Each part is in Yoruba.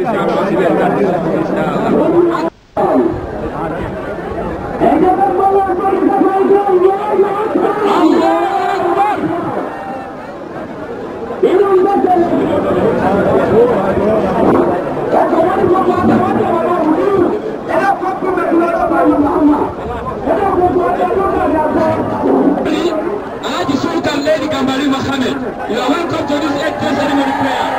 You are welcome to this 8th ceremony prayer.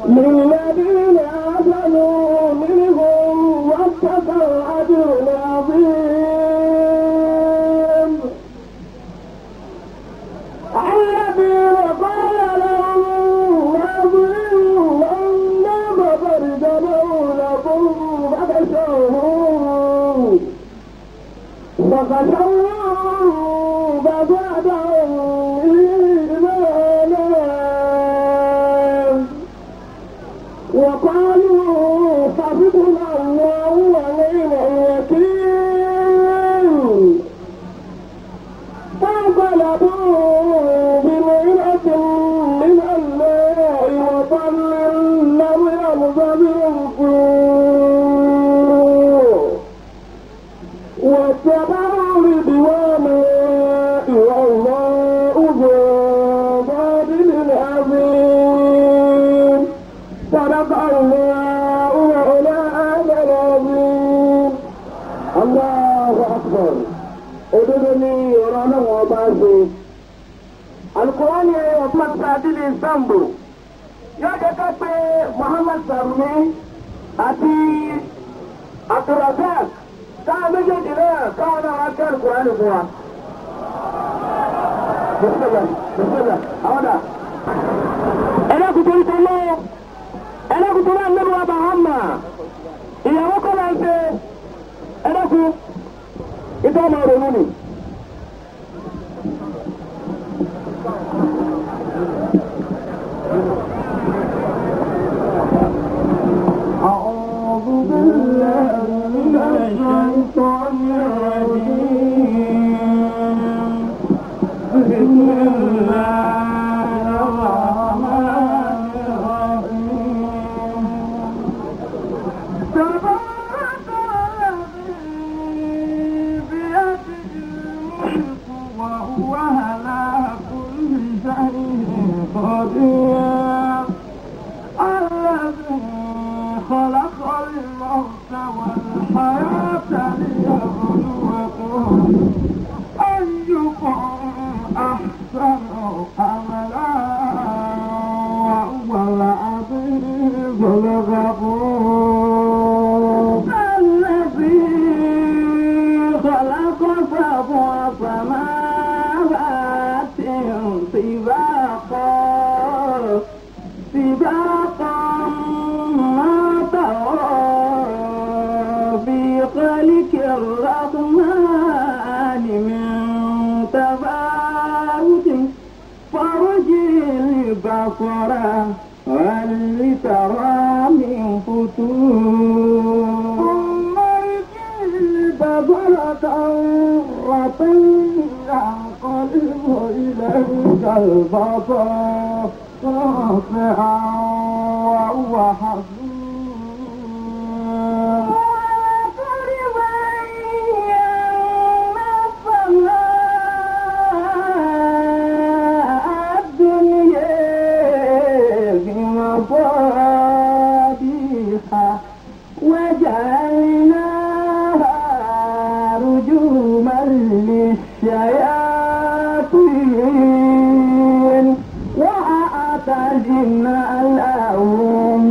للذين آمنوا منهم واتقوا أجر عظيم. الذين قال لهم الناظرون إنما برجموا لكم فخشوهم فزادهم وقالوا حسبنا الله ونعم الوكيل. فانقلبوا بنعمة من الله وفضل لم يمسسهم سوء واتبعوا رضوان والله ذو فضل عظيم. صدق الله مولانا العظيم. الله أكبر. أدرني ورانا وباسي القرآن يوفق سادل الزنبو يجب محمد سرمي أتي الرزاق كان يجب كان أكثر القرآن هو بسم الله بسم الله أولا أنا كنت الله أنا كنت أقول النبي محمد إذا وقال أنت أنا كنت إذا ما روني أعوذ بالله من الشيطان الرجيم. بسم الله الرحمن الرحيم. قدير الذي خلق الموت والحياة ليبلوكم أيكم أحسن عملا وهو العزيز الغفور الذي خلق سبع سماوات طباقا ما ترى في خلق الرحمن من تفاوت فارجع البصر هل ترى من فتور ثم ارجع البصر كرتين ينقلب إليك البصر خاسئا وهو حزين ويضرب أيام السماء الدنيا بمصابيح وجعلناها رجوما للشياطين وأعتدنا لهم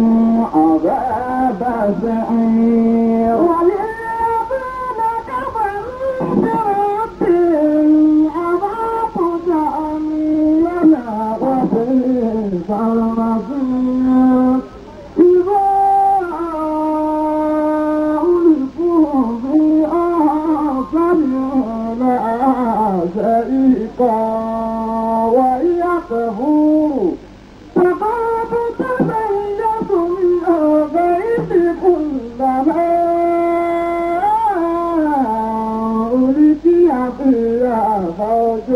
عذاب سعير وللذين كفروا بربهم عذاب جهنم وبئس المصير إذا ألقوا فيها سمعوا لها شهيقا وهي تفور فقد تميز من الغيث كلما ألقي فيها فوج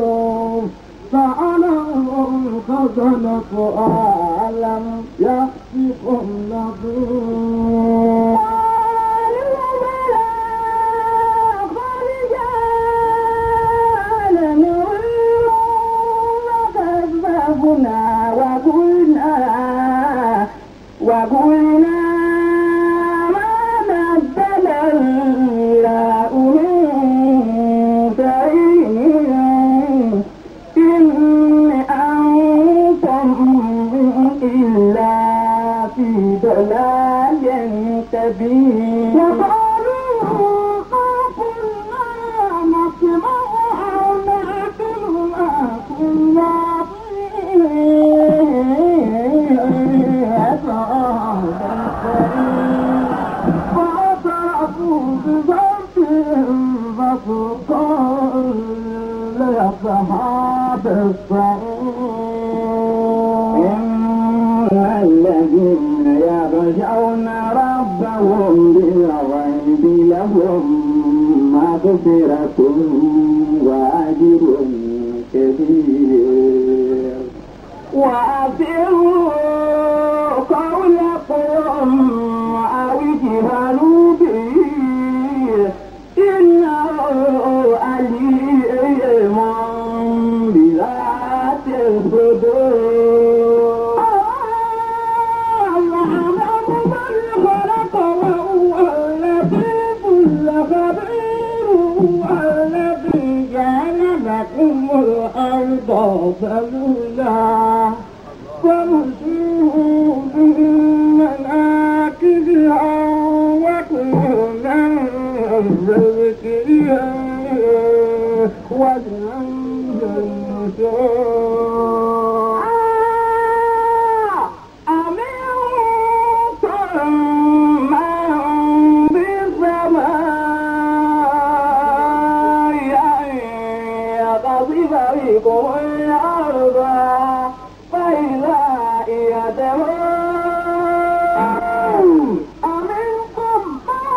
سألهم خزنتها ألم يأتكم نذير وقلنا ما نزل الله من شيء إن أنتم إلا في ضلال كبير وقالوا كنا نسمع أو نعقل ما كنا فاعترفوا بذنبهم فسوقا لأصحاب السعير إن الذين يخشون ربهم بالغيب لهم مغفرة وأجر كبير وأسروا قولكم أو اجهروا به إنه عليم بذات الصدور يعلم من خلق وهو اللطيف الخبير الذي جعل لكم الأرض ذلولا فامشوا في مناكبها وكلوا من رزقها وإليه النشور أمنتم من بالسماء أن يقذف بكم الأرض فإذا هي تمور أمنكم من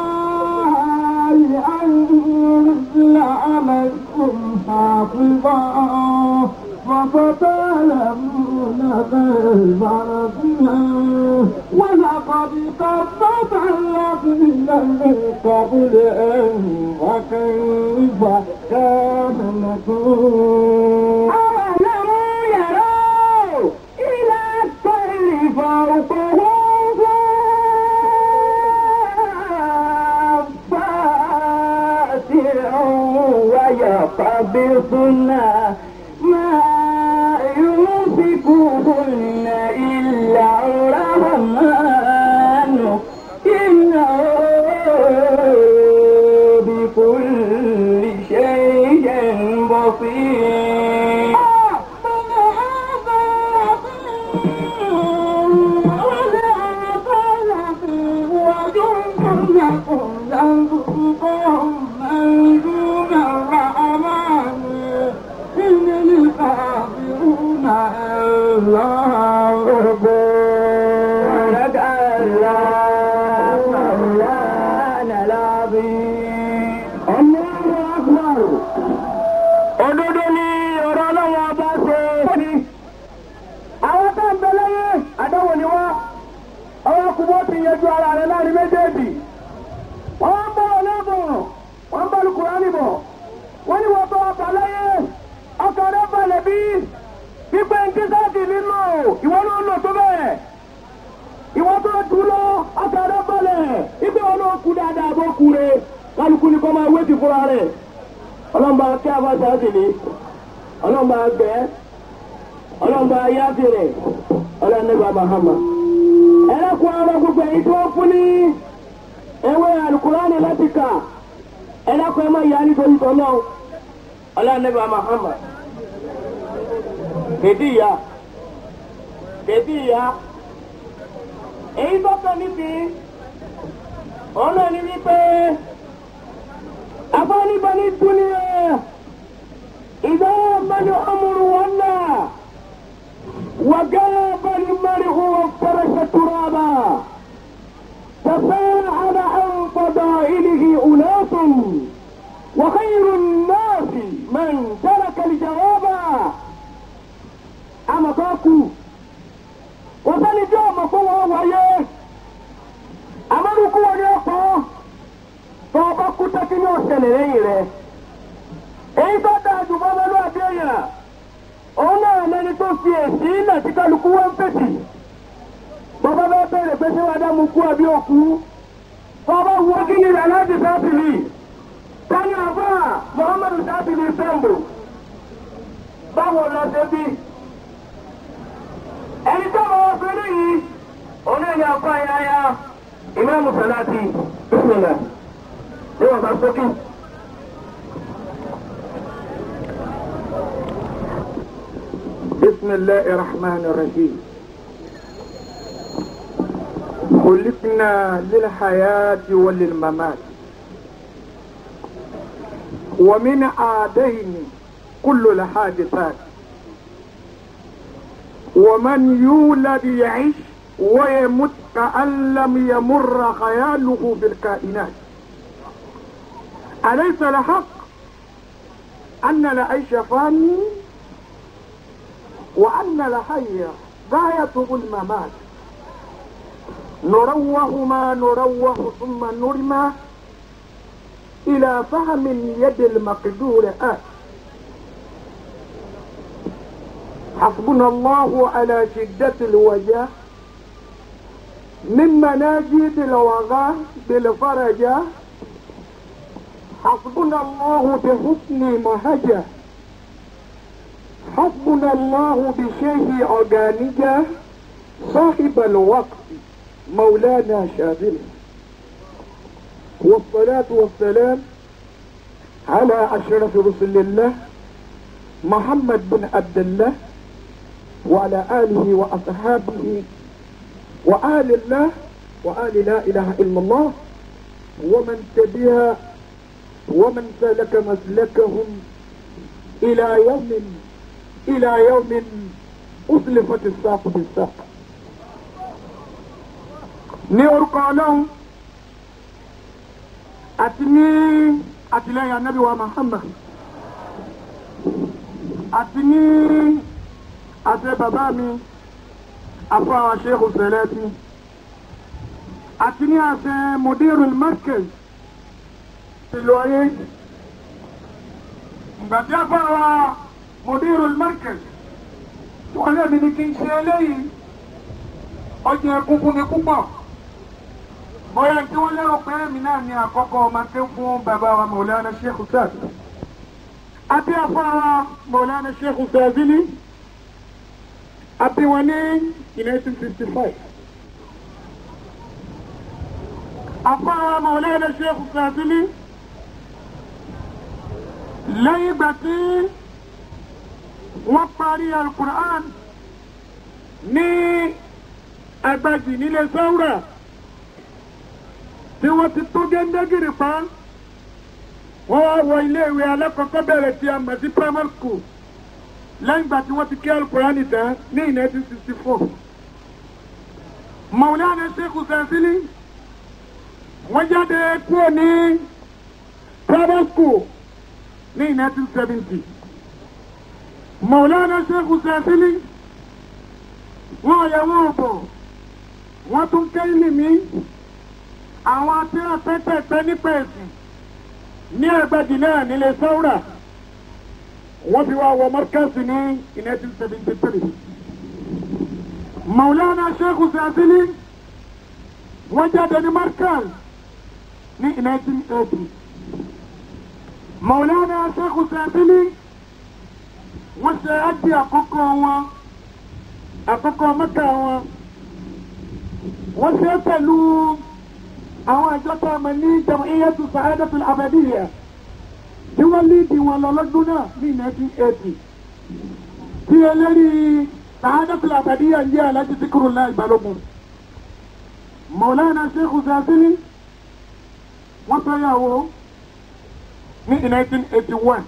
بالسماء أن يرسل عليكم حافظا فستعلمون كيف نصير ولقد كذب الذين من قبلهم وكيف كان نكير أولم يروا إلى الطير فوقهم ويقبضن ما يمسكهن إلا الرحمن إنه بكل شيء بصير ọlọ́mọba kí a bá ṣáàtìlì ọlọ́mọba gbẹ́ ọlọ́mọba yáfẹ̀rẹ̀ ọlọ́nẹ́gbà mahama ẹlẹ́kùn àwọn gbogbo èyí tó fún ní ewé alukurani láti kà ẹlẹ́kùn ẹmọ ìyá nítorí tọ́lọ́ ọlọ́nẹ́gbà mahama kèdí ìyá èyí tó kọ́ níbi ọlọ́ni wípé أفاني بني الدنيا إذا من أمر ولا وجاب المرء وافترش ترابا تساءل عن فضائله أناس وخير الناس من ترك الجواب أما باكو وصل جواب فهو ويه أمرك ونيقه tọ́ọ̀bá kú tẹ́kí ní ọ̀sẹ̀lẹ̀ lẹ́yìn rẹ̀ èyí tó dáa jù bọ́ lọ́lọ́ àdéhìyàn òun náà lẹni tó fi èsì ilẹ̀ tí kálukú wọ́n ń fèsì bọ́bá bá bẹ̀rẹ̀ pé ṣé wàá dá mu kú àbí òkú tọ́ọ̀bá wọ kí ni aláàjì sábìlì tani àbá Muhammadu sábìlì sẹ́mbù báwo lọ ṣe bí ẹni tó bá wọ́n fẹ́rẹ́ yìí òun náà ní àpá ìnáyà ìmáàmù Sàlátì bísímìlà. بسم الله الرحمن الرحيم خلقنا للحياة وللممات ومن عادين كل الحادثات ومن يولد يعيش ويمت كأن لم يمر خياله بالكائنات أليس الحق أن العيش فاني وأن الحي غايته الممات نروه ما نروه ثم نرمى إلى فهم يد المقدور حسبنا الله على شدة الوجاه من مناجد الوغاه بالفرجة حسبنا الله بحسن مهجة حسبنا الله بشيء أرجانية صاحب الوقت مولانا شاذلي والصلاة والسلام على أشرف رسل الله محمد بن عبد الله وعلى آله وأصحابه وآل الله وآل لا إله إلا الله ومن تبعها ومن سلك مسلكهم إلى يوم أسلفت الساق بالساق ní orúkọ Ọlọ́run àti ní àtìlẹ́yìn Ànábì wa Muhammad àti ní àti bàbá mi àfọwọ́ Sheikh Salati àti ní àṣẹ Mudirul Markaz Ìlọrin ìgbà tí àfọwọ́ Mudirul Markaz tí wọ́n lé mi ní kí n ṣe eléyìí ọjọ́ ẹkún fún mi púpọ̀ bóyá tí wọ́n lérò pé mi náà ní àkọ́kọ́ ọmọ ké fún bàbá wa Maulana Sheikh Saad àti àfọwọ́ Maulana Sheikh Sadili àti wọn ní 1955 àfọwọ́ Maulana Sheikh Sadili lẹ́yìn ìgbà tí wọ́n parí Al-Qur'an ní Agbájì nílé Sawra tí wọ́n ti tó géńdégìrì pa wọ́n wá wọ iléèwé alákọ̀ọ́bẹ̀rẹ̀ tí a mọ̀ sí primary school lẹ́yìn ìgbà tí wọ́n ti kí Al-Qur'an tán ní 1964 Maulana Sheikh Sadili wọ́n jáde kúrò ní primary school ní 1970 Maulana Sheikh Sadili wọ́n yẹ wọ́n bọ̀ wọ́n tún ké ìlìmí àwọn atẹ́rẹ́ pẹ́pẹ́pẹ́ nípa ẹ̀sìn ní Agbájì náà nílé Sawra wọ́n fi wá wọ mọ́kàsí ní 1973 Maulana Sheikh Sadili wọ́n jáde ní Markaz ní 1980 Maulana Sheikh Sadili wọ́n ṣe ájì àkọ́kọ́ wọn àkọ́kọ́ Mẹ́kà wọn wọ́n ṣe pẹ̀lú àwọn àjọta ọmọ ní Jam'iyyatu Sa'adatul Abadiyya tí wọ́n lídìí wọn lọ lọ́dún náà ní 1980 tí eléri Sa'adatul Abadiyya ń jẹ́ Alhaji Zikrullah Balogun Maulana Sheikh Sadili wọ́n fẹ́yàwó ní 1981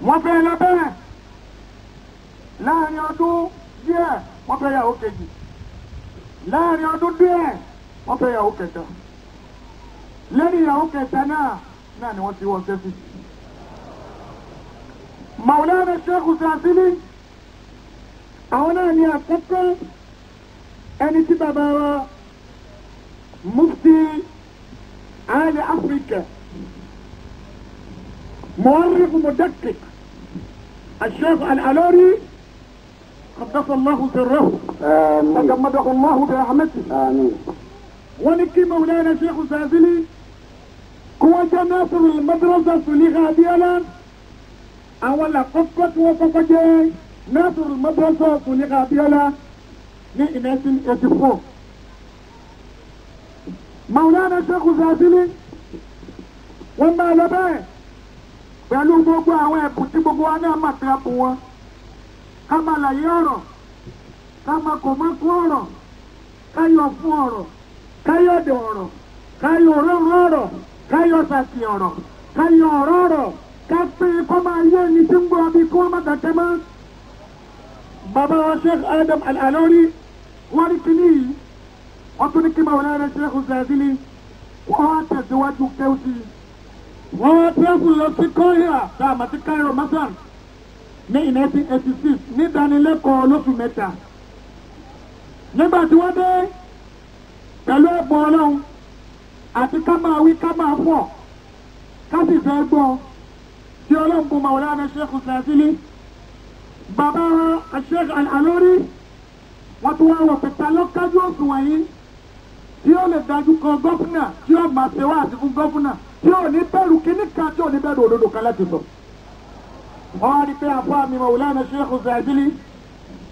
wọ́n fẹ́ lábẹ́rẹ̀ láàrin ọdún díẹ̀ wọ́n fẹ́ yàwó kejì láàrin ọdún díẹ̀ wọ́n fẹ́ yàwó kẹta lẹ́yìn yàwó kẹta náà ni wọ́n ti wọ́n sẹ́sì. Maulana Sheikh Sadili àwọn náà ni àkọ́kọ́ ẹni tí bàbá wa Mufti Ali Africa مؤرخ مدقق الشيخ العلوري قدس الله سره وجمده الله برحمته آمين ونكي مولانا شيخ Sadili كوجا ناصر المدرسة سليغا ديالا أولا قفت وقفت ناصر المدرسة سليغا ديالا ní 1984 مولانا شيخ Sadili wọ́n máa lọ bẹ́ẹ̀ pẹ̀lú gbogbo àwọn ẹ̀bùn tí gbogbo wa náà máa tẹ́ bù wọn ká máa làyé ọ̀rọ̀ ká máa kò máa kú ọ̀rọ̀ ká yọ fún ọ̀rọ̀ ká yọ dè ọ̀rọ̀ ká yọ òróró ọ̀rọ̀ ká yọ sàkì ọ̀rọ̀ ká yọ ọ̀rọ̀ ọ̀rọ̀ ká pé kó máa yé ẹni tí ń gbọ́ bí kó má dàtẹ́ mọ́. bàbá wa Sheikh Adam Al-Alori wọ́n rí kíní yìí wọ́n tún ní kí Maulana Sheikh Sadili wọ́n wá tẹ̀síwájú kéwùsì wọ́n tẹ́kùn lọ sí Kọ́ríà dáàmà sí Cairo Masar ní 1986 ní ìdánilẹ́kọ̀ọ́ lóṣù mẹ́ta nígbà tí wọ́n dé pẹ̀lú ẹ̀bùn Ọlọ́run àti ká máa wí ká máa fọ̀ ká sì fẹ́ gbọ́ tí Ọlọ́run bùn Maulana Sheikh Sadili bàbá Sheikh Al-Alori wọ́n tún wá wọ̀ pẹ̀ta lọ́kájú òṣùwọ̀n yìí tí ó lè dájú kọ gọ́fúnà tí ó máa ṣe wá àti fún gọ́fúnà tí ò ní bẹ̀rù kíní kan tí ò ní bẹ̀rù òdodo kan láti sọ. wọ́n á rí pé àfáà mi Maulana Sheikh Sadili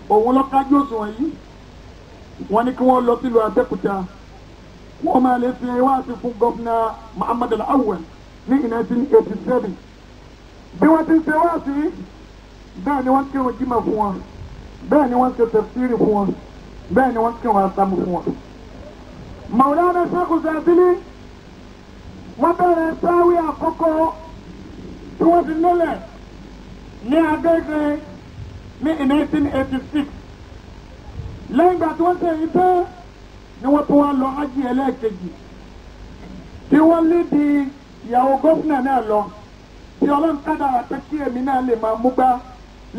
òun lọ kájú òṣùwọ̀n yìí wọ́n ní kí wọ́n lọ sílùú Abẹ́òkúta wọ́n máa lè ṣe wá àti fún gọ́fúnà Muhammad Al-Awwal ní 1987 bí wọ́n ti ń ṣe wá sí bẹ́ẹ̀ ni wọ́n ń kírun jímọ̀ fún wọn bẹ́ẹ̀ ni wọ́n ń ṣe tafsiri fún wọn bẹ́ẹ̀ ni wọ́n ń kírun àtàmù fún wọn. Maulana Sheikh Sadili wọ́n bẹ̀rẹ̀ sáwí àkọ́kọ́ tí wọ́n ti lélẹ̀ ní Agége ní 1986 lẹ́yìn ìgbà tí wọ́n ṣe yìí tán ni wọ́n tún wá lọ ájì ẹlẹ́ẹ̀kejì tí wọ́n lé di ìyàwó gómìnà náà lọ tí ọlọ́run kádàrá pé kí èmi náà lè máa mú gbá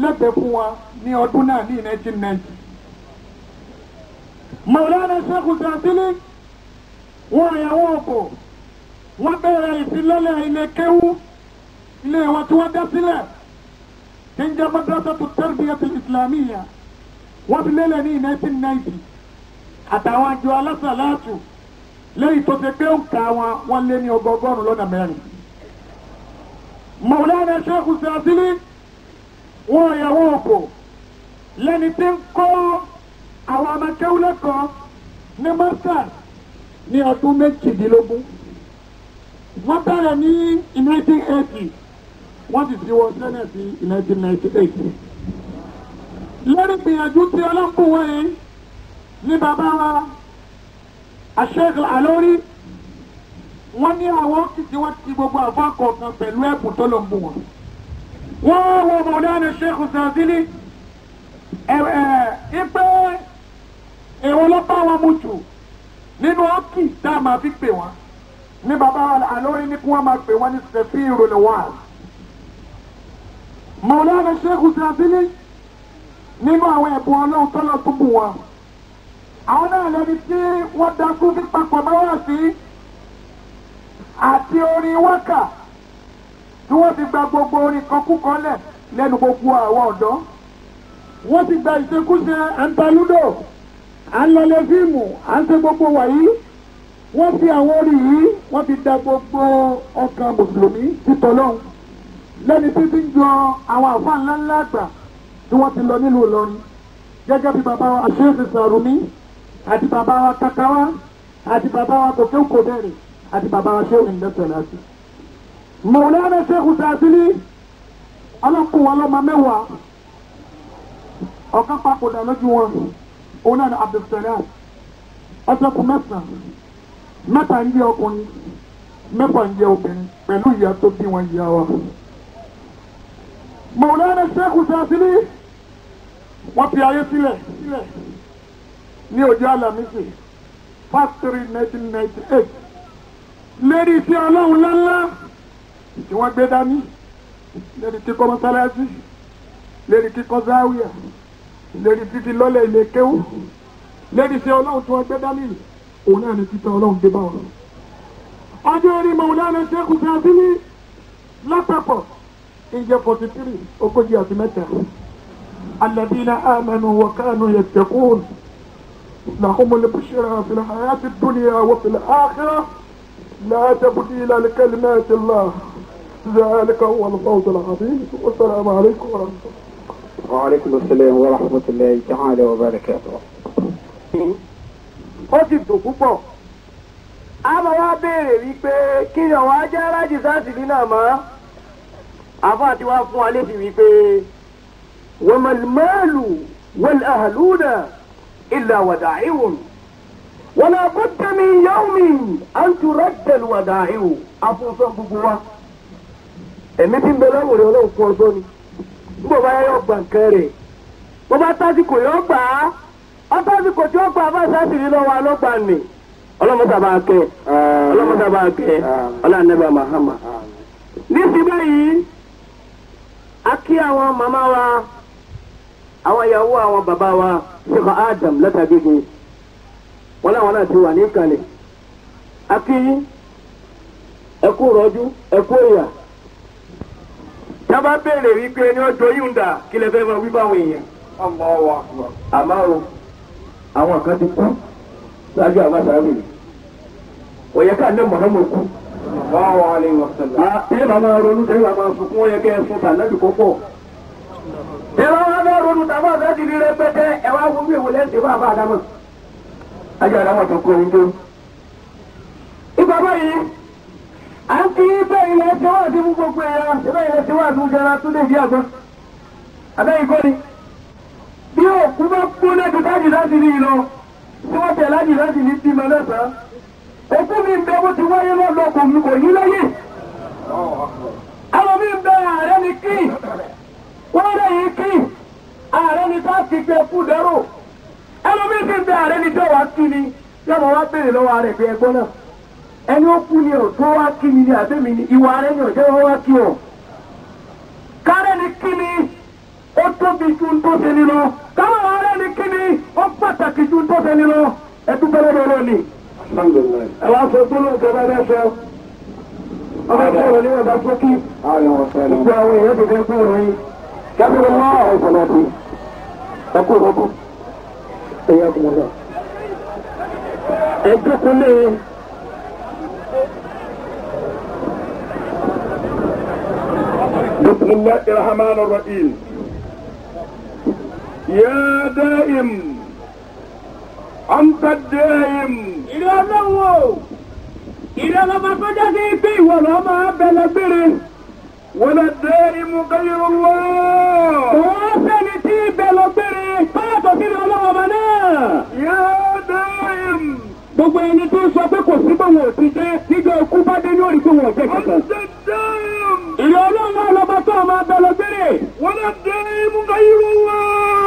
lẹ́gbẹ̀ẹ́ fún wa ní ọdún náà ní 1990. Maulana Sheikh Zazili wọ́n àyàwó ọkọ̀ wọ́n bẹ̀rẹ̀ ìfilọ́lẹ̀ ilé kéwú ilé wọn tí wọ́n dá sílẹ̀ tí ń jẹ́ Madrasatu Tarbiyat al-Islamiyya wọ́n fi lélẹ̀ ní 1990 àtàwọn àjọ alásàlátù lẹ́yìn tó ṣe pé òǹkà wọn lé ní ọgọgọ́rùn lọ́nà mẹ́rin. Maulana Sheikh Zazili wọ́n àyàwó ọkọ̀ lẹ́ni tí ń kọ́ àwọn amákéwú lẹ́kọ̀ọ́ ní masters ní ọdún 18. Wọ́n bẹ̀rẹ̀ ní 1980 wọ́n ti fi wọ́n sẹ́nẹ̀ sí 1998. lórí gbìyànjú tí ọlọ́pùn wọ́n ní bàbá wa Sheikh Al-Alori wọ́n ní àwọn kìtì wọ́n ti gbogbo àfọ́ kọ̀ọ̀kan pẹ̀lú ẹ̀bùn tó lọ ń bù wọn. wọ́n wọ Maulana Sheikh Zazili ipe èwo ló bá wọn mú jù nínú ọ́kì tá a máa fi pè wọ́n ní bàbá Al-Alori ní kí wọ́n máa pè wọ́n ní Safirul Wa'z. Maulana Sheikh Zazili nínú àwọn ẹ̀bùn ọlọ́run tó lọ tó bù wọn àwọn náà lẹni tí wọ́n dakú ní papọ̀ mọ́wọ́ sí àti orin wákà tí wọ́n ti gba gbogbo orin kọkúkọ lẹ̀ lẹ́nu gbogbo àwọn ọ̀dọ́. wọ́n ti gba ìṣekúṣe àǹtalúdò à ń lọlé fíìmù à ń ṣe gbogbo wàyí. wọ́n fi àwọn orin yìí wọ́n fi da gbogbo ọkàn mùsùlùmí títọ́lọ́hún lẹ́ni tí ti ń jọ àwọn àfáà ńláńlá àgbà tí wọ́n ti lọ nílùú Ìlọrin gẹ́gẹ́ bí bàbá wa Sheikh Sarumi àti bàbá wa Kakawa àti bàbá wa Kòkè Kòbẹ̀rẹ̀ àti bàbá wa Sheikh Ndẹ́sẹ̀láti. Maulana Sheikh Zazili ọlọ́kùn wọn lọ́mọ mẹ́wàá ọ̀kan papòdà lójú wọn òun náà ní Abdulsalam ọ̀sẹ̀kùn mẹ́sàn-án mẹ́ta ń jẹ́ ọkùnrin mẹ́fà ń jẹ́ obìnrin pẹ̀lú ìyá tó bí wọn ìyá wa. Maulana Sheikh Zazili wọ́n fi ayé sílẹ̀ ní ọjọ́ Àlàmísì fásitì 1998 lérí iṣẹ́ ọlọ́run ńláńlá tí wọ́n gbé dání lérí kíkọ́ mọ́sálásí lérí kíkọ́ záwíà lérí fífi lọ́lẹ̀ ilé kéwú lérí iṣẹ́ ọlọ́run tí wọ́n gbé dání òun náà ní títọ́ ọlọ́run dé bá wọn. ọjọ́ orí Maulana Sheikh Zazili lápapọ̀ ìjẹ́ 43 ogójì àti mẹ́ta. الذين آمنوا وكانوا يتقون لهم البشرى في الحياة الدنيا وفي الآخرة لا تبديل لكلمات الله ذلك هو الفوز العظيم والسلام عليكم ورحمة الله. وعليكم السلام ورحمة الله تعالى وبركاته. ó ti dùn púpọ̀ a máa wá béèrè wípé kí ni àwọn ajá alájì Zazili náà mọ́ àfáà tí wàá fún wa létí wípé وما المال والأهلون إلا ودائع ولا بد من يوم أن ترد الودائع أفوصا بقوة ẹ̀mí bẹ̀rẹ̀ wòrè ọlọ́run fún ọjọ́ ni nígbà báyá yóò gbà nǹkan rẹ̀ bó bá tásìkò yóò gbà á ọ́tásìkò tí ó gbà bá Zazili lọ́wọ́ alọ́gbà nì ọlọ́mọdàbà kẹ́ ọlọ́nẹ́bà Mahama. nísìnyí báyìí a kí àwọn màmá wa àwọn ìyàwó àwọn bàbá wa Sheikh Adam látàgége wọn láwọn náà ti wà ní ìkàlẹ̀ àti ẹkú rọjú ẹkú ìyà tábà béèrè wípé ní ọjọ́ yìí ń dà kí lè fẹ́ máa wí báwọn èèyàn àmọ́ o àwọn kan ti kú ṣáájú àbáṣáwì òye ká ní Muhammad kú ilé màmá ronú tẹ́lẹ̀ màmá sunkún ó yẹ kẹ́ ẹ sún tàlẹ́bì kókó. Ẹwà wọn bá ronú tàbá Zazili rẹpẹtẹ ẹwà wọn bí èwo lẹ́sìn fún àbá àdámọ̀. Ajá àdámọ̀ tó kó oúnjẹ. Ìgbà báyìí, à ń kí bẹ́ẹ̀ ilẹ̀ tí wọ́n ti mú gbogbo ẹ̀yà ìbẹ́ ilẹ̀ tí wọ́n àtúnṣe ara tún lè di àgbọn. Abẹ́ ìkọ́ ni. Bí òkú bá kú lẹ́dùn tájì Zazili lọ, tí wọ́n tẹ̀ lájì Zazili bímọ lẹ́sàn-án. Òkú mi ń bẹ bó ti wáyé lọ́dọ̀ kò yí lẹ́yìn. Àwọn mi ń bẹ ààrẹ ni kí. Wọ́n rẹ̀ yìí kí ààrẹ ni ká ti gbé kú dẹ́rò. Ẹlòmíì ti ń bẹ ààrẹ ni tó wá kí ni yọmọ wá béèrè lọ́wọ́ rẹ̀ pé ẹgbọ́n náà. Ẹni ó kú ni ò tó wá kí ni àbẹ́mi ni ìwà rẹ̀ ni ò jẹ́ wọ́n wá kí ọ̀. tóbi ju tó ṣe ní lọ káwọn ará ní kíni ó pàtàkì ju tó ṣe ní lọ ẹdúpẹ́ lọ́dọ̀ lónìí. ẹ wá sọ gbólóhùn kẹfà bẹ́ẹ̀ sọ ọmọ ìṣòro ní ọba sókí gbogbo àwọn èèyàn ti fẹ́ fún òun kẹ́bí wọn wá ọ̀sán àti ẹkú ìrọ́kù ẹ̀yà kùmọ̀lá ẹjọ́ kúnlé. بسم الله الرحمن الرحيم يا دائم أنت الدائم ìrẹ́ ọlọ́wọ́ ìrẹ́ ọlọ́mọ tó jẹ́ sí pé ìwọ lọ́mọ abẹ́lẹ́gbẹ̀rẹ̀ ولا الدائم غير الله òun fẹ́ni tí ìbẹ̀lọ́gbẹ̀rẹ̀ fáyàtọ̀ sí ọlọ́wọ́ ọmọ náà. يا دائم gbogbo ẹni tó sọ pé kò sí bọ́wọ́ òtí jẹ́ nígbà ikú bá dé ní orí pé wọ́n jẹ́ kankan. أنت الدائم ìrẹ́ ọlọ́wọ́ ọlọ́mọ tó ọmọ abẹ́lẹ́gbẹ̀rẹ̀ ولا الدائم غير الله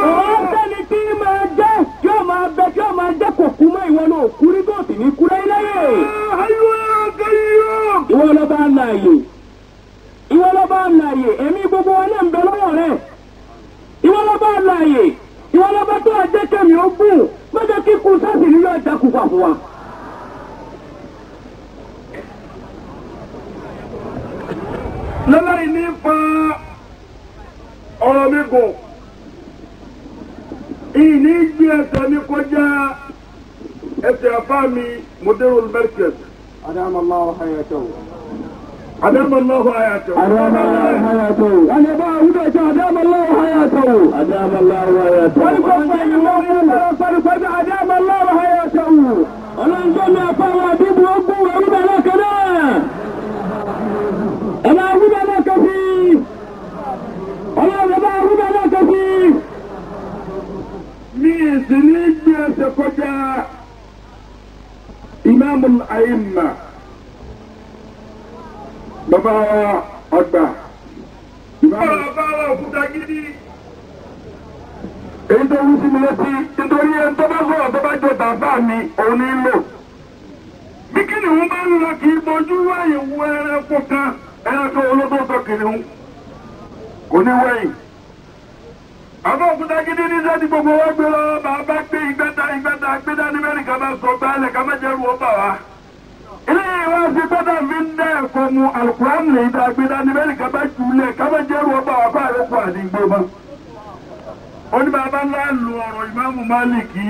òun fẹ́ni tí máa jẹ́ tí ó máa bẹ tí ó máa jẹ́ kò kú mọ́ ìwọ náà kú rí tó sì ní kú láyé. أيوة يا قيوم ìwọ lọ́ba àlàyé ìwọ lọ́ba àlàyé ẹ̀mí gbogbo wọn náà ń bẹ lọ́wọ́ rẹ̀ ìwọ lọ́ba àlàyé ìwọ lọ́ba tó àjẹ́ kẹ́mi ó gùn mọ́jọ́ kíkú sáàsì ní yóò já kúkà fún wa. lọ́láì ní fa ọ̀rọ̀ mi gùn ìní gbé ẹsẹ̀ mi kọjá ẹsẹ̀ afá mi Mudirul Markaz أدام الله حياته أدام الله حياته أدام الله حياته أنا بعودك أدام الله حياته أدام الله حياته والقصة أدام الله حياته أنا نجمع فوادب وأبو وأبو لك أنا أعود لك فيه أنا أعود لك فيه mi sì ní gbé ẹsẹ̀ kọjá Imamul A'imma bàbá ọgbà bàbá òkúta gidi èyí tó wú sí mi létí nítorí ẹni tó bá sọ̀rọ̀ tó bá jọ tàbá mi òun ní lò bí kìnìún bá ń lọ kì í bójú wáyé wú ẹranko kan ẹranko olódótó kìnìún kò ní wáyé àbọ̀ òkúta gidi ní sẹ́ni gbogbo wa gbé lọ bàbá gbé ìgbẹ́ta gbéra ní mẹ́ríkà bá sọ gbálẹ̀ ká má jẹ́rù ó bà wá. ilé ìwà sí gbọ́dọ̀ mi ń dẹ́ ẹ̀kọ́ mu alukuran lè dá gbéra ní mẹ́ríkà bá jùlẹ̀ ká má jẹ́rù ó bà wá bá àlòkù àdìgbò mọ́. ó ní bàbá ńlá lu ọ̀rọ̀ ìmáàmù Málìkì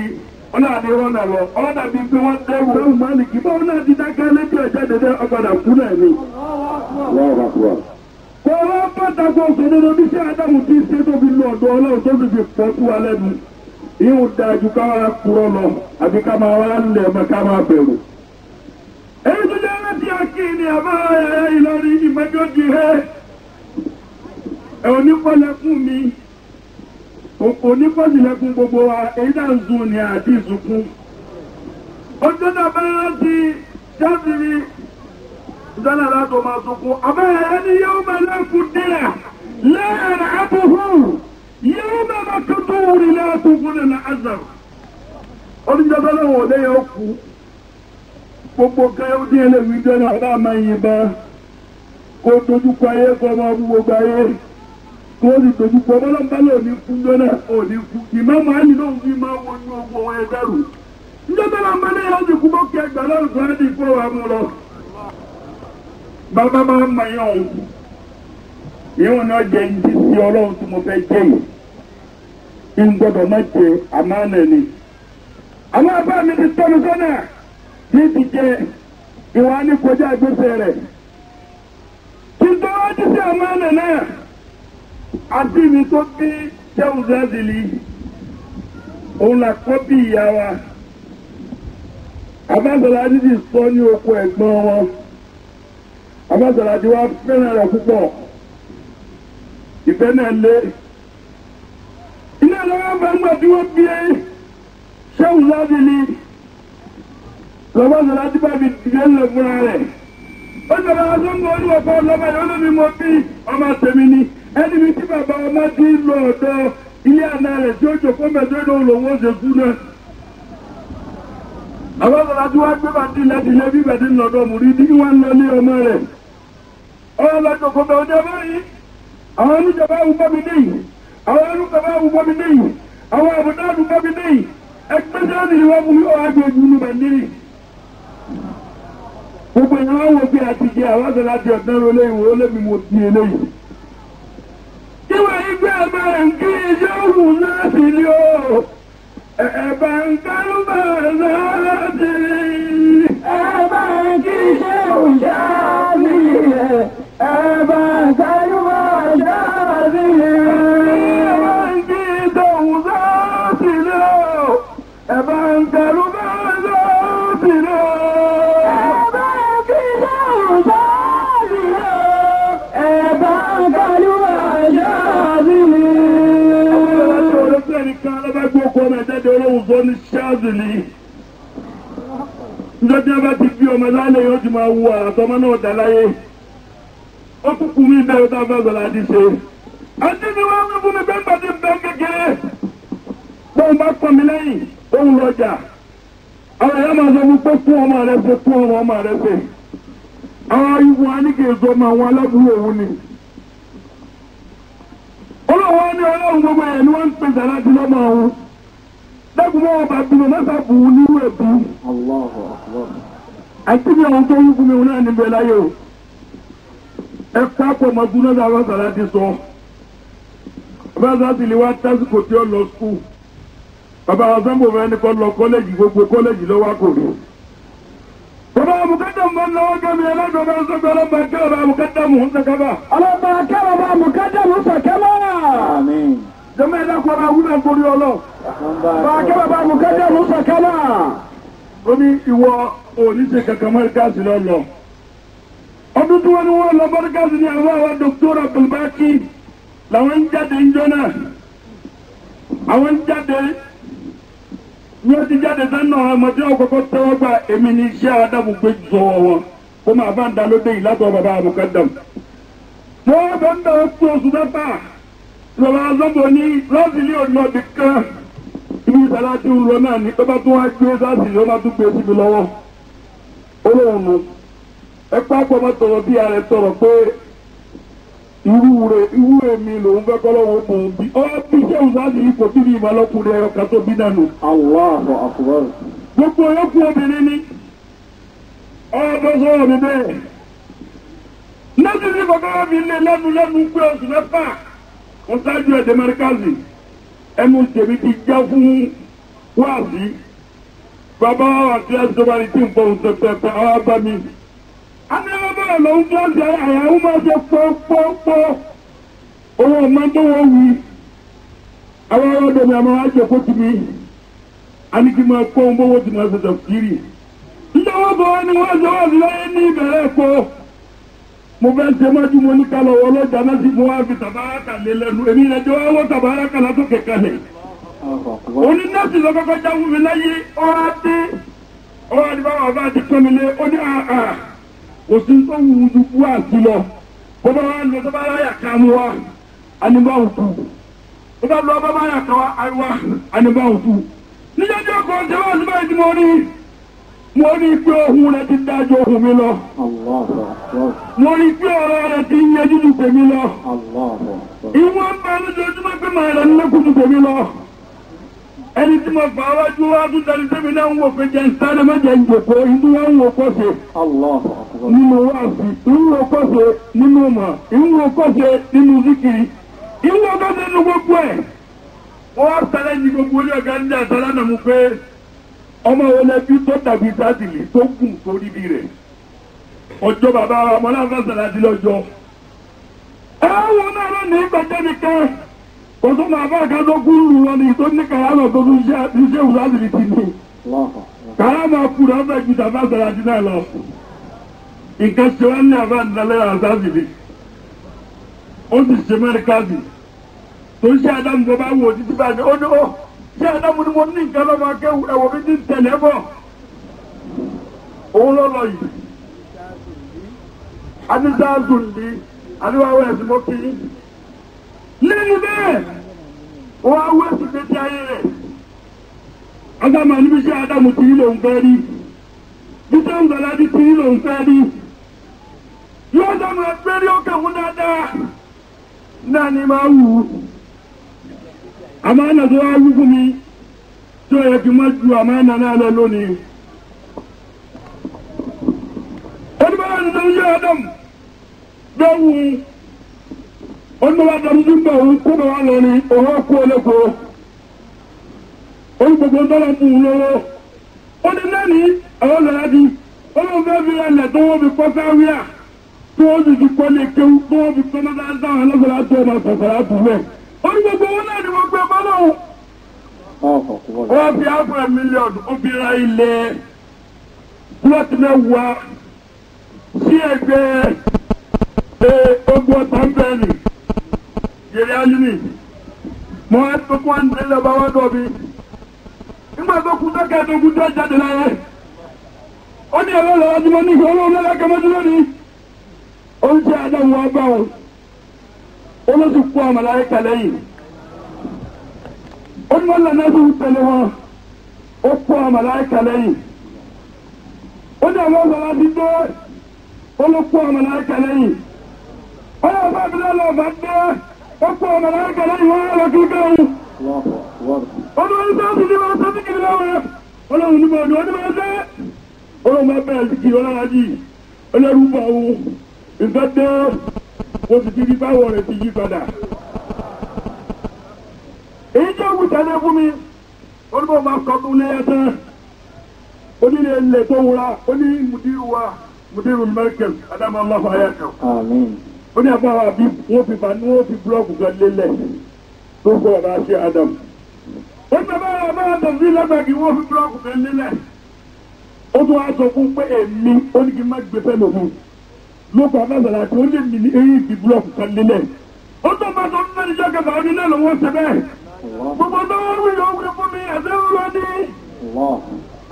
ó náà ní rọ́nà lọ ọlọ́dà bíi pé wọ́n dẹ́rù ìmáàmù Málìkì báwọn náà ti dákẹ́ létí ọ̀jẹ̀ dédé ọgbàdà kú náà ni. kò wọ́n pàtàkì òṣèlú bí sí Ádámù tí ṣe tó fi lu ọ̀dọ̀ Ọlọ́run tó fi pọ̀ sí wa lẹ́nu yóò dájú ká wá kúrọ́ lọ àbí ká máa wá lẹ̀ mọ́ ká máa bẹ̀rù. èyí tó jẹ́ láti akíni àmọ́ ẹ̀rẹ́ Ìlọrin ìmọ̀jọ́jì rẹ̀ ẹ̀ onífọ́lẹ́kùn mi onífọ́sílẹ̀kùn gbogbo wa èyí náà ń zun ní àti ìzùkún. ọjọ́ náà bá rántí jáfìrí ìdáná látọ̀ máa sunkún àmọ́ ẹ̀rẹ́ ni yóò máa lẹ́kùn díẹ̀ lẹ́ẹ̀rẹ̀ àbúhù yóò máa máa tó tó wùrì látọ̀ fún ẹ̀ láàzà. oníjọba náà wọ̀ lẹ́yìn ọkù gbogbo kẹyọ dín ẹlẹ́wìí jọ́nà ọ̀dá máa yìnbọn kó dojúkọ ayé kọ́ ọmọ gbogbo ayé kó o sì dojúkọ ọmọlọ́mbà lò ní fún jọ́nà ò ní fún ìmáàmù Àlì náà fi máa wọ ní ogun ọwọ́ ẹgbẹ́rù níjọba náà máa lẹ́yìn ọdún kú bọ́ kí ẹgbẹ́ lọ́rùn tó á di ìfowó àmú lọ. bàbá máa ń mọ yàn òun ìwọ̀n náà jẹ́ ní ti Ọlọ́run tí mo fẹ́ jẹ́ yìí kí n gbọ́dọ̀ má jẹ àmánà ni. àwọn abá mi ti tọ́nu sọ́nà ní ti jẹ ìwà ní kọjá ìgbésẹ̀ rẹ̀. kí n tó wá jí sí àmánà náà àti mi tó bí Shehu Zazili òun là kọ́ bí ìyá wa. Abáṣọlá ti sọ ní oko ẹ̀gbọ́n wọn. Abáṣọlá ti wá fẹ́ràn rẹ̀ púpọ̀. Ìfẹ́ náà lé. Iná lọ́wọ́ bá ń gbà tí wọ́n bí Shehu Zazili. Abáṣọlá ti bá mi dìde lọ fúnra rẹ̀. Ó sọ bá aṣọ ń gbọ́ orí ọkọ̀ ọlọ́mọ yìí ó lómi mo bí ọmọ tèmi ni. Ẹni mi tí bàbá ọmọ ti lọ ọ̀dọ̀ ilé àná rẹ̀ tí ó jòkó mẹ́tọ́ lòun ó ṣe kú náà. Àwọn ọ̀sán tí wọ́n gbé bá ti lẹ́ti lé bí bẹ̀tí lọ́dọ̀ mú rí ní wọ́n lọ ní ọmọ rẹ̀. Ọ̀rọ̀ lọ́jọ́ kò bẹ̀ ọjọ́ báyìí. Àwọn oníjọba ń bọ́ mi dé yìí. àwọn arúgbó bá wù bọ́bí níyì àwọn àbùdá wù bọ́bí níyì ẹgbẹ́sẹ̀ ni wọ́n fún mi ọ̀ àgbẹ̀jù ní bàndírì. gbogbo ìyẹn wọ́n wò pé àtijọ́ àwọn àgbẹ̀ láti ọ̀dọ́ olóyìn wò ó lé mi mo di eléyìí. ìwà ìgbé àbẹ̀rẹ̀ ń kí iṣẹ́ òhun náà sì ni ó ẹ̀bà ń kálú bàrẹ̀ náà sí ẹ̀bà ń kí iṣẹ́ òhun náà sí ẹ̀bà ń kálú bàrẹ̀ náà sí ẹ̀bà ń kí iṣẹ́ òhun náà sí ni ó ẹ̀bà ń kálú bàrẹ̀ náà sí ni ó ẹ̀bà ń kí iṣẹ́ òhun náà sí ni ó ẹ̀bà ń kálú bàrẹ̀ náà sí ni ó. Ẹnìkan alábàgbé ọkọ ọmọ ẹ̀jáde olóhùn sọ ní ṣáàzìlì. Níjọ́ tí wọ́n bá ti bí ọmọ lálẹ́ yóò ti máa wo àtọmọ náà dá láyé. Ó kúkú mi bẹ́ẹ̀ tó fẹ́ sọ̀rọ̀ àti ṣe. Àti ni wọ́n ń fún mi bẹ́ẹ̀ bá ti bẹ́ẹ̀ kékeré. Bọ́n bá pọ̀ mí lẹ́yìn, òun lọ́jà. Àwọn ẹ̀yà máa sọ fún pé fún ọmọ rẹ̀ ṣe fún ọmọ rẹ̀ ṣe. Àwọn ìwọ̀n á ní kí èso ọmọ àwọn aláburú òun ni. Ọlọ́wọ́ ní ọlọ́run gbogbo ẹ̀ ni wọ́n ń pèsè láti lọ́mọ ọ̀hún. Lẹ́gbùn wọn bá bímọ mẹ́ta bù ú nínú ẹ̀bí. Àti bí àwọn tó ń fún mi náà níbẹ̀ láyé o. Ẹ pápọ̀ mọ́tún náà dáwọ́ sàrà ti sọ. Bàbá sáàtì lè wá tásìkò tí ó lọ skul. Bàbá wa sábò fẹ́ ní kọ́ lọ kọ́lẹ́jì gbogbo kọ́lẹ́jì lọ́wọ́ kò rí. Bàbá Mùkádàmù máa ń lọ́wọ́ gẹ́mi ẹlẹ́dọ̀ọ́ bá ń sọ́kọ́ ọlọ́ba kẹ́rọ̀ bá Mùkádàmù ń sọ́kọ́bà. Ọlọ́ba kẹ́rọ̀ bá Mùkádàmù ń sọ́kọ́bà. Jẹ́mọ́ ẹ̀dá kọ́ ọba wúlò nítorí ọlọ́. Bá kẹ́rọ̀ bá Mùkádàmù ń sọ́kọ́bà. Ó ní ìwọ oníṣe kankan mọ́ríkàsì lọ́lọ́. Ọdún tí wọ́n ní wọ́n lọ mọ́ríkàsì ní àwọn Dr. Abdulbaki làwọn ń jáde ń jọ náà. Àwọn ń jáde ní ó ti jáde sánà ọmọdé ọkọ̀kọ́ tẹ́wọ́ gba èmi ní iṣẹ́ adábùgbé sọ̀wọ́ wọn kó máa bá ń da lóde yìí látọ̀ bàbá Mùkádàmù. Wọ́n bá ń bẹ̀rẹ̀ fún oṣù mẹ́fà lọ́wọ́ azọ́bọ̀ ní lọ́sílẹ̀ ọ̀nàdì kan ibi ìsàlá tí ń lọ náà ní tó bá tún wá gbé sáàsì ló bá tún gbé síbi lọ́wọ́. Olóhùn nu ẹ pápọ̀ mọ́ tọrọ bí ààrẹ tọrọ pé irú èmi lòun fẹ́ kọ́lọ́wọ́ mọ̀ ọ́n bí ọ́ bí iṣẹ́ òṣàlì yìí kò tíbi ìmọ̀lọ́kùnrin ẹ̀yọ kan tó bí dànù. Allahu Akbar. Gbogbo yòókù obìnrin ni ọ̀dọ́ sọ̀rọ̀ mi bẹ́ẹ̀. Lẹ́sìn ní bàbá mi lé lẹ́nu pé oṣù mẹ́fà wọ́n ṣáájú ẹ̀dẹ̀ mẹ́ríkàsì ẹnu tèmi ti já fún wáàsí. Bàbá wa àti ẹ̀sìn tó bá ní tí ń bọ̀ oṣù pẹ̀pẹ̀ àwọn abá mi. Àmì ọlọ́bẹ̀rẹ̀ ló ń fọ́ ṣe àyàwó máa ṣe pọ́pọ́pọ́. Owó ọmọ tó wọ́n wí. Àwọn ọlọ́dọ̀ mi àmọ́ àjẹ́ kó ti mi. A ní kí máa kó ohun bówó ti máa ṣe tẹ̀síìrì. Ìjọba bọ̀ wá ní wọ́n ṣe wọ́n sí láyé ní ìbẹ̀rẹ̀ ẹ̀kọ́. Mo fẹ́ ṣe mọ́jú mo ní kálọ̀ wọ́n lọ́jà náà sì fún wa fi tàbáràkà lé lẹ́nu. Èmi ìrẹ́jọ́ wá wọ́n tàbáràkà látòkè kalẹ̀. Oní nọ́ọ̀sì lọ kọ́kọ́ já fún mi láyé ọ̀rá dé. Ọ̀rá ni báwa bá ti pọ́n mi lé ó ní àà. Òsì tó wù ú ju kú àti lọ. Bó bá wá lọ tó bá ráyà ká mú wa, àníbáwò tù. Bó bá lọ bá bá yà ká wá, àníbáwò tù. Níjọ́ tí ọkọ̀ ọ̀sẹ̀ wá sí báyìí tí mo rí pé ohun rẹ̀ ti dájú ohun mi lọ. Mo rí pé ọ̀rọ̀ rẹ̀ ti ń yẹjú ju tèmi lọ. Ìwọ̀n ń bá lójoojúmọ́ pé màá rẹ̀ nílé kú ju tèmi lọ. Ẹni tí mo fà wájú wá tún tẹ̀lé tẹ́mi náà ń wò pé jẹ́ ń sáré mẹ́jẹ ń jòkó ìdú wọn ń wò kọ́sẹ̀. Nínú wáàsí, ìwò kọ́sẹ̀ nínú mọ̀, ìwò kọ́sẹ̀ nínú zikiri, ìwò kọ́sẹ̀ nínú gbogbo ẹ̀. Wọ́n wá sálẹ̀ ní gbogbo orí ọ̀gá ní àtàlá náà mú pé ọmọ olẹ́bí tó dàbí sátìlì tó gùn sórí bí rẹ̀. Ọjọ́ bàbá ọmọ náà fẹ́ sàlá sí lọ́jọ́. Ẹ̀wọ̀n náà lọ ní ìgbàjẹ́ nìkan. Kòtò máa bá àká tó kú lù wọn ni tó ní kàrámà tó tún ṣe ìwúlásìlì ti ní. Kàrámà kú rẹ̀ ọ̀fẹ́ ju tàbá sọ̀rọ̀ àti náà lọ. Nǹkan ṣe wá ní àbá ìdálẹ́ àṣàṣìlì. Ó sì ṣe mẹ́ríkàsì. Tó ṣe Ádámù tó bá wò títí bá ní ó ní ó. Ṣé Ádámù ni mo ní nǹkan lọ́mọ akẹ́wù ẹ̀wọ̀ mi ti tẹ̀lé bọ̀? Òun ló lọ yìí. Adísáàzù ní adíwáwọ̀ ẹ̀sìn mọ́ kiri. Lẹ́yìn bẹ́ẹ̀, wọ́n á wé sí pété ayé rẹ̀. Ádámù níbi iṣẹ́ Ádámù tí í lòun fẹ́ rí. Bíṣẹ́ ń gbàlá bí tí í lòun fẹ́ rí. Yóò dámù ẹgbẹ́ rí ókè fún dáadáa. Náà ni máa wù ú. àmánà tó wá wí fún mi tí ó yẹ kí n má ju àmánà náà lọ lónìí. onímọ̀lá ni tó ń yé Adam bẹ́ẹ̀ onímọ̀lá dàrú sí mbà òun kó bá wà lọ ní òun kú ọlẹ́kọ̀ọ́ oní gbogbo ńlọ́lá mú un lọ́wọ́ ó ní lẹ́ni àwọn lọ́la di olóhùn fẹ́ fi ẹlẹ̀ tó wọ́n fi kọ́ sáwíà tó wọ́n sì fi kọ́ lè kéwú tó wọ́n fi kọ́ náà dáhùn alágbèrè àti ọmọ sọ̀sọ̀rọ̀ àtúwẹ̀ oní gbogbo wọn náà ni wọ́n gbé bọ́lọ́hùn. wọ́n fi áfẹ́ mílíọ̀nù ó fi ra ilẹ̀ plọ́ọ̀tì mẹ́wàá sí ẹgbẹ́ ogun ọ̀tá bẹ́ẹ̀ni yẹ̀rẹ̀ alimi mọ́ ẹ́ tó kó ń tẹ́lẹ̀ bá wá dọ̀ mi nígbà tó kú sẹ́kẹ̀ tó kú tó jáde láyé ó ní ẹ̀rọ lọ́wọ́ tí mo ní ìfẹ́ olóòrùn lẹ́lẹ́kẹ́ mọ́jú lónìí ó ń ṣe àdáhùn wá bá wọn ó ló sì kú àmàláyé kalẹ̀ yìí ó ní wọ́n lẹ́nà tó tẹ̀lé wọn ó kú àmàláyé kalẹ̀ yìí ó ní àwọn ọ̀sán láti dé ó ló kú àmàláyé kalẹ̀ yìí ó yẹ fún abúlé lọ́ọ̀bà dé ó kú àmàláyé kalẹ̀ yìí wọ́n lọ kí bẹ́ẹ̀ olórí sáàtì ní wọ́n sáàtì kìí lọ́wọ́ rẹ̀ olóhùn ní bọ̀ọ̀dù ọdún máa jẹ́ olóhùn máa bẹ̀rẹ̀ sí kìí ọlọ́rájì olórúbọ̀ ohun ìfẹ́dẹ́ o sì ti rí báwọ̀ rẹ̀ ti yí padà èyí jẹ́ òkú tẹ́lẹ̀ fún mi olùbọ̀ máa kọ́kún ní ẹ̀tẹ́ onílé ilẹ̀ tó wúra ó ní mùdírù wa mùdírù Merkel Adamu aláfà ayákan ó ní àbáwá bí wọ́n fi búlọ́ọ̀kù kan lélẹ̀ tó kọ́ ọ̀bá ṣe Adam ó ní bàbá àtọ̀sí lágbàgì wọ́n fi búlọ́ọ̀kù kan lélẹ̀ ó tún wá sọ fún pé èmi ó ní kí n má gbé fẹ́lẹ̀ òun lóko àbáṣàlá àti ó lè mì ní eyín ìdí búlọ́ọ̀kù kan lélẹ̀ ó tó bá sọ fún mẹ́rin jọ́kẹ́ bàá nílẹ̀ lọ́wọ́ ṣe bẹ́ẹ̀ gbogbo tó wọ́n wí yóò wí fún mi ẹ̀sẹ̀ ń lọ ní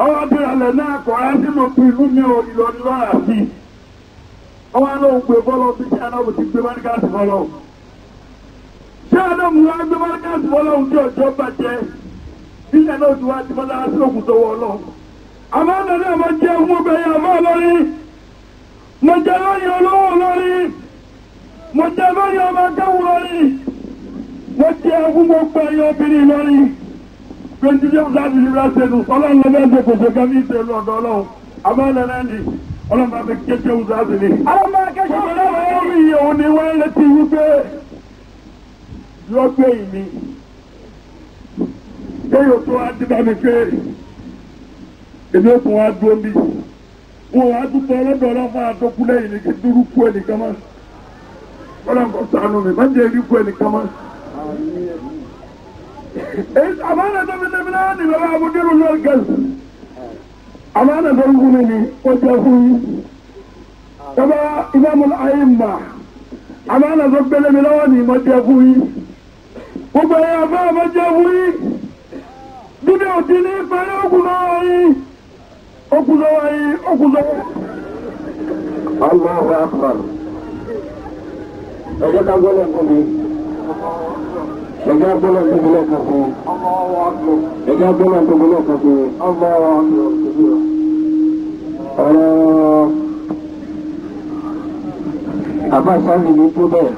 ọwọ́ abiralẹ̀ náà kọ̀ ẹ́ sínú ìlú ní Ìlọrin lọ́ra sí ọwọ́ alóhùn pé bọ́lọ́ bí Ádámù ti gbé mọ́níkàsì bọ́lọ́ ṣé Ádámù wá gbé mọ́níkàsì bọ́lọ́ ohun tí ọjọ́ bàjẹ́ ilẹ̀ náà ti wá ti bọ́lá sí òkú tó wọ́ lọ. àmọ́ ọ̀nà náà mo jẹ́ fún obìnrin àmọ́ lórí mo jẹ́ lórí olówó lórí mo jẹ́ lórí ọmọ akéwù lórí mo jẹ́ fún gbogbo ẹ̀yọ́ obìnrin lórí gbẹ̀ndínlẹ́ ọ̀sáàbì nígbà sẹ́nu ọlọ́run lọ́wọ́ ẹgbẹ́ kò ṣe kẹ́mí ìṣèlú ọ̀dọ́ ọlọ́run àmọ́ ọ̀nà náà ni ọlọ́run àti kéṣe ọ̀sáàbì ni. àwọn akẹ́kọ̀ọ́ ọlọ́run orí òun ni wọ́n létí wípé lọ́gbẹ́ ìní kéyò tó wá dìbà mi pé èmi ò tún wá dúró bí wọn wá dúpọ̀ ọlọ́dọ̀ ọlọ́fà àtọ́kú lẹ́yìn ní kí dúró kú ẹnìkan mọ́ ọlọ́nkọ̀ sànù mi má jẹ́ rí kú ẹnìkan mọ́. àmàlà tó fi tẹ́bi náà ní bàbá àbúdérò lọ́gẹ̀ẹ́sì àmàlà tó ń gún mi ni ó jẹ́ fún yín bàbá Imamul A'imma àmàlà tó gbélé mi lọ́wọ́ ni mo jẹ́ fún yín gbogbo ẹ̀yà bá ọmọ jẹ́ fún yín dídé òtí ní pẹ̀lú òkúlọ́wọ́ yìí òkúlọ́wọ́ yìí òkúlọ́wọ́. Allahu Akbar. ẹjọ́ ká gbọ́dọ̀ fún mi ẹjọ́ gbọ́dọ̀ fún mi lẹ́ẹ̀kan fún ẹjọ́ gbọ́dọ̀ fún mi lẹ́ẹ̀kan fún ọ̀rọ̀ àbá sáàmì ní tó bẹ́ẹ̀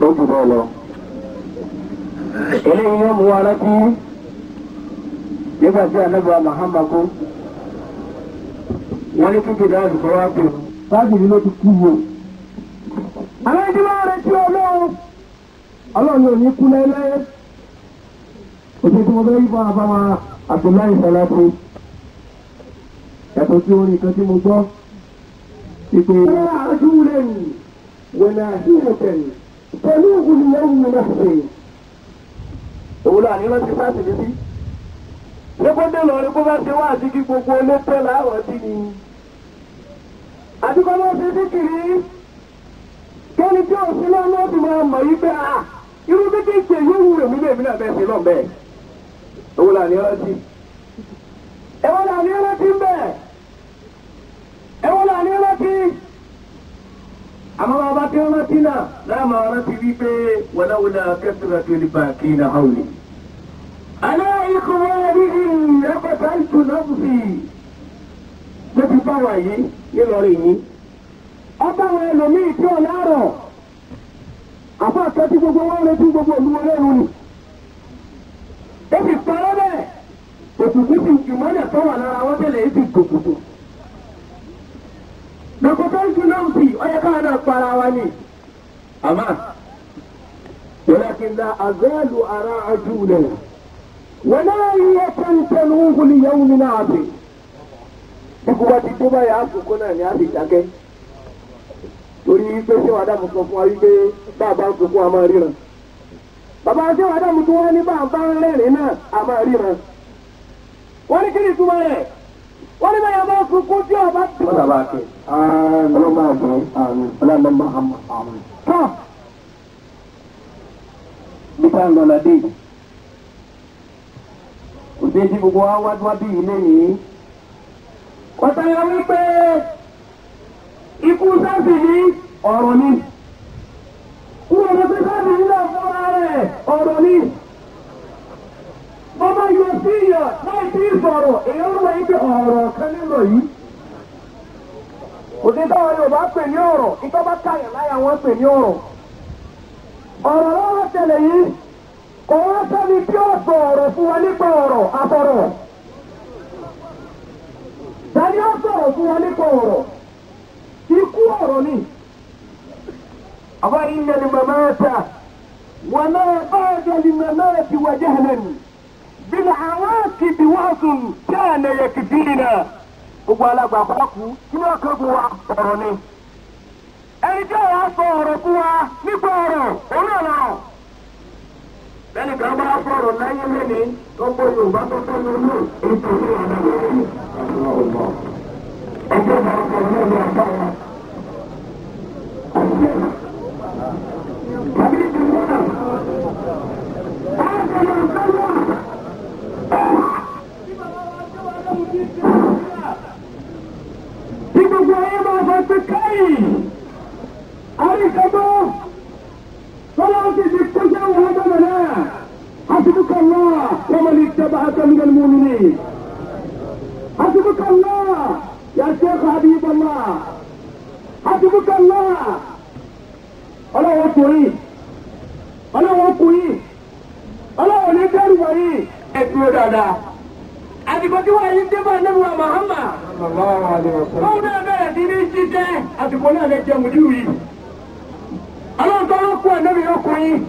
ó jù bẹ́ẹ̀ lọ. eléyìí yóò mú wa rántí nígbà tí anábà Muhammad kú wọ́n ní kíkì dáàbò kọ́ wá pé sáàbì ní ló ti kú wo. àwọn ìdílé rẹ̀ tí ọlọ́run ò ní kú lẹ́lẹ́ òṣèlú tí mo fẹ́ yí fún afáwa Abdullahi Salatu yàtọ̀ sí orin kan tí mo gbọ́ ìpè àdúrẹ́ni wọ̀nà àdúrẹ́tẹ̀ni pẹ̀lú ìwúlẹ̀wù náà ṣe. òun náà ní wọ́n ti sáà tìlú sí. lẹ́kọ́dé lọ́rin kó bá ṣe wá àti kí gbogbo olóòtú láàrọ̀ sí ni. àdúgbò náà ṣe sí kiri kẹ́ni tí òsín náà ló ti máa mọ̀ yí pé irú méjì ìṣe yóò wù èmi lèmi náà bẹ́ẹ̀ sí náà bẹ́ẹ̀. òun náà ní ọlọ́tí. ẹ̀wọ̀n náà ní ọlọ́tí ń bẹ̀. ẹ̀wọ̀n náà ní ọlọ́tí. àmọ́ bàbá tí wọ́n rántí náà láàmú rántí wípé wọláwọlá kẹsìrẹ́ tó lè bá kí n náà hàwùlì. alẹ́ ikú wọn rí ẹgbẹ́ta ìtùnọ́bùsì ló ti bá wà yìí nílọrin yìí. ọba àwọn ẹlòmíì tí ò lárọ̀ àfa àkẹ́tí gbogbo wọn retí gbogbo olúwo lẹ́nu ni. ó sì parọ́ bẹ́ẹ̀ òkùnkùn ti ìmọ̀lẹ̀ tó wà lára wọn tẹ́lẹ̀ èsì tòkòtò. lọ́kọ̀tà ìṣúná ń fi ọyẹ káwọn náà para wa ni. àmà ولكن لا أزال أرى عجولا ونائية تنوه ليوم عظيم. Ikú bá ti tó báyà àkókò náà ni a sì dákẹ́. Torí pé ṣé wàá dàmú sọ fún wa wípé bàbá ń sunkún a máa ríran. Bàbá ṣé wàá dàmú tó wá ní bàbá ń rẹ́rìn náà a máa ríran. Wọ́n ní kí ni ìtumọ̀ rẹ̀? Wọ́n ní báyà bá sunkún tí ọba tó. Wọ́n dàbà kẹ́. Ọlọ́mọ àgbọ̀n ọlọ́mọ àmọ̀. Tọ́ nípa ńlọlọdé òde tí gbogbo wa wájú wá bí ilé yìí. Ọ̀tá yà wípé ikú sáfì ní ọ̀rọ̀ ni. Kúrò lọ sí sáfì nílẹ̀ fúnra rẹ̀ ọ̀rọ̀ ni. Bọ́bá yọ sí ìyà láì sí ìsọ̀rọ̀ èyí ń wáyé pé ọ̀rọ̀ kan nílò yìí. Òde táwọn Yorùbá pè ní ọ̀rọ̀, ìtọ́ bá káyà láyà wọ́n pè ní ọ̀rọ̀. Ọ̀rọ̀ lọ́wọ́ tẹ̀lé yìí, kò wá sẹ́ni tí ó sọ ọ̀rọ̀ fún wa nípa ọ̀rọ̀ àtọ̀rọ̀. Tani ó sọ̀rọ̀ fún wa nípa ọ̀rọ̀? Ikú ọ̀rọ̀ ni. Àbá inna al-mamata wa ma ba'da al-mamati wa jahlan bil-'awaqib wa'dun kana yakfina. Gbogbo alágbà kọ́kú kí wọ́n kọ́ bu wa ọ̀rọ̀ ni. Ẹni tí àwọn sọ ọ̀rọ̀ fún wa nípa ọ̀rọ̀ òun náà lọ. Lẹ́nu kan bá sọ̀rọ̀ láyé lẹ́ni tó gbọ́ Yorùbá tó tó lónìí ètò ìlú ọ̀nà lórí. Ẹgbẹ́ bá sọ̀rọ̀ náà ní ọ̀pá wa. Tàbí ìdìbò náà. Báwo ni ọ̀sán wà? Tí gbogbo ayé máa fẹ́ pé káyìí. أركبوا صلاة الكجا وهذا لا حسبك الله ومن اتبعك من المؤمنين. حسبك الله يا شيخ حبيب الله. حسبك الله. الله وقوي الله وقوي الله ولدار وعي اتودادا àdìgbò tí wọ́n yí débà nẹ́bùwà Muhammad. Báwo náà bẹ̀rẹ̀ sí ní ṣiṣẹ́ àdìgbò náà lè jẹun ní ìwé. Ọlọ́run tó ló kú ànábì yóò kú yín.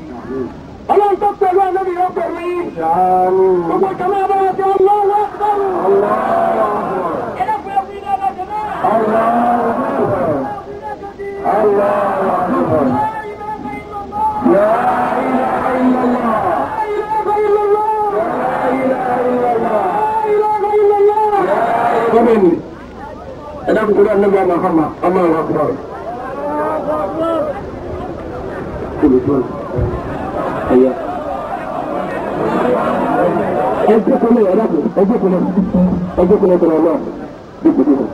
Ọlọ́run tó pẹ̀lú ànábì yóò pẹ̀lú yín. Gbogbo ìjọba bá wá sí ọlọ́wọ́ sọ́run. Ẹlẹ́kùn ẹ̀kú ilé ọlọ́jọ́ náà. Amin. Ada kuburan Nabi Muhammad. Allahu Akbar. Betul. Ayah. Ejek kene ada tu. Ejek kene terlalu. Betul.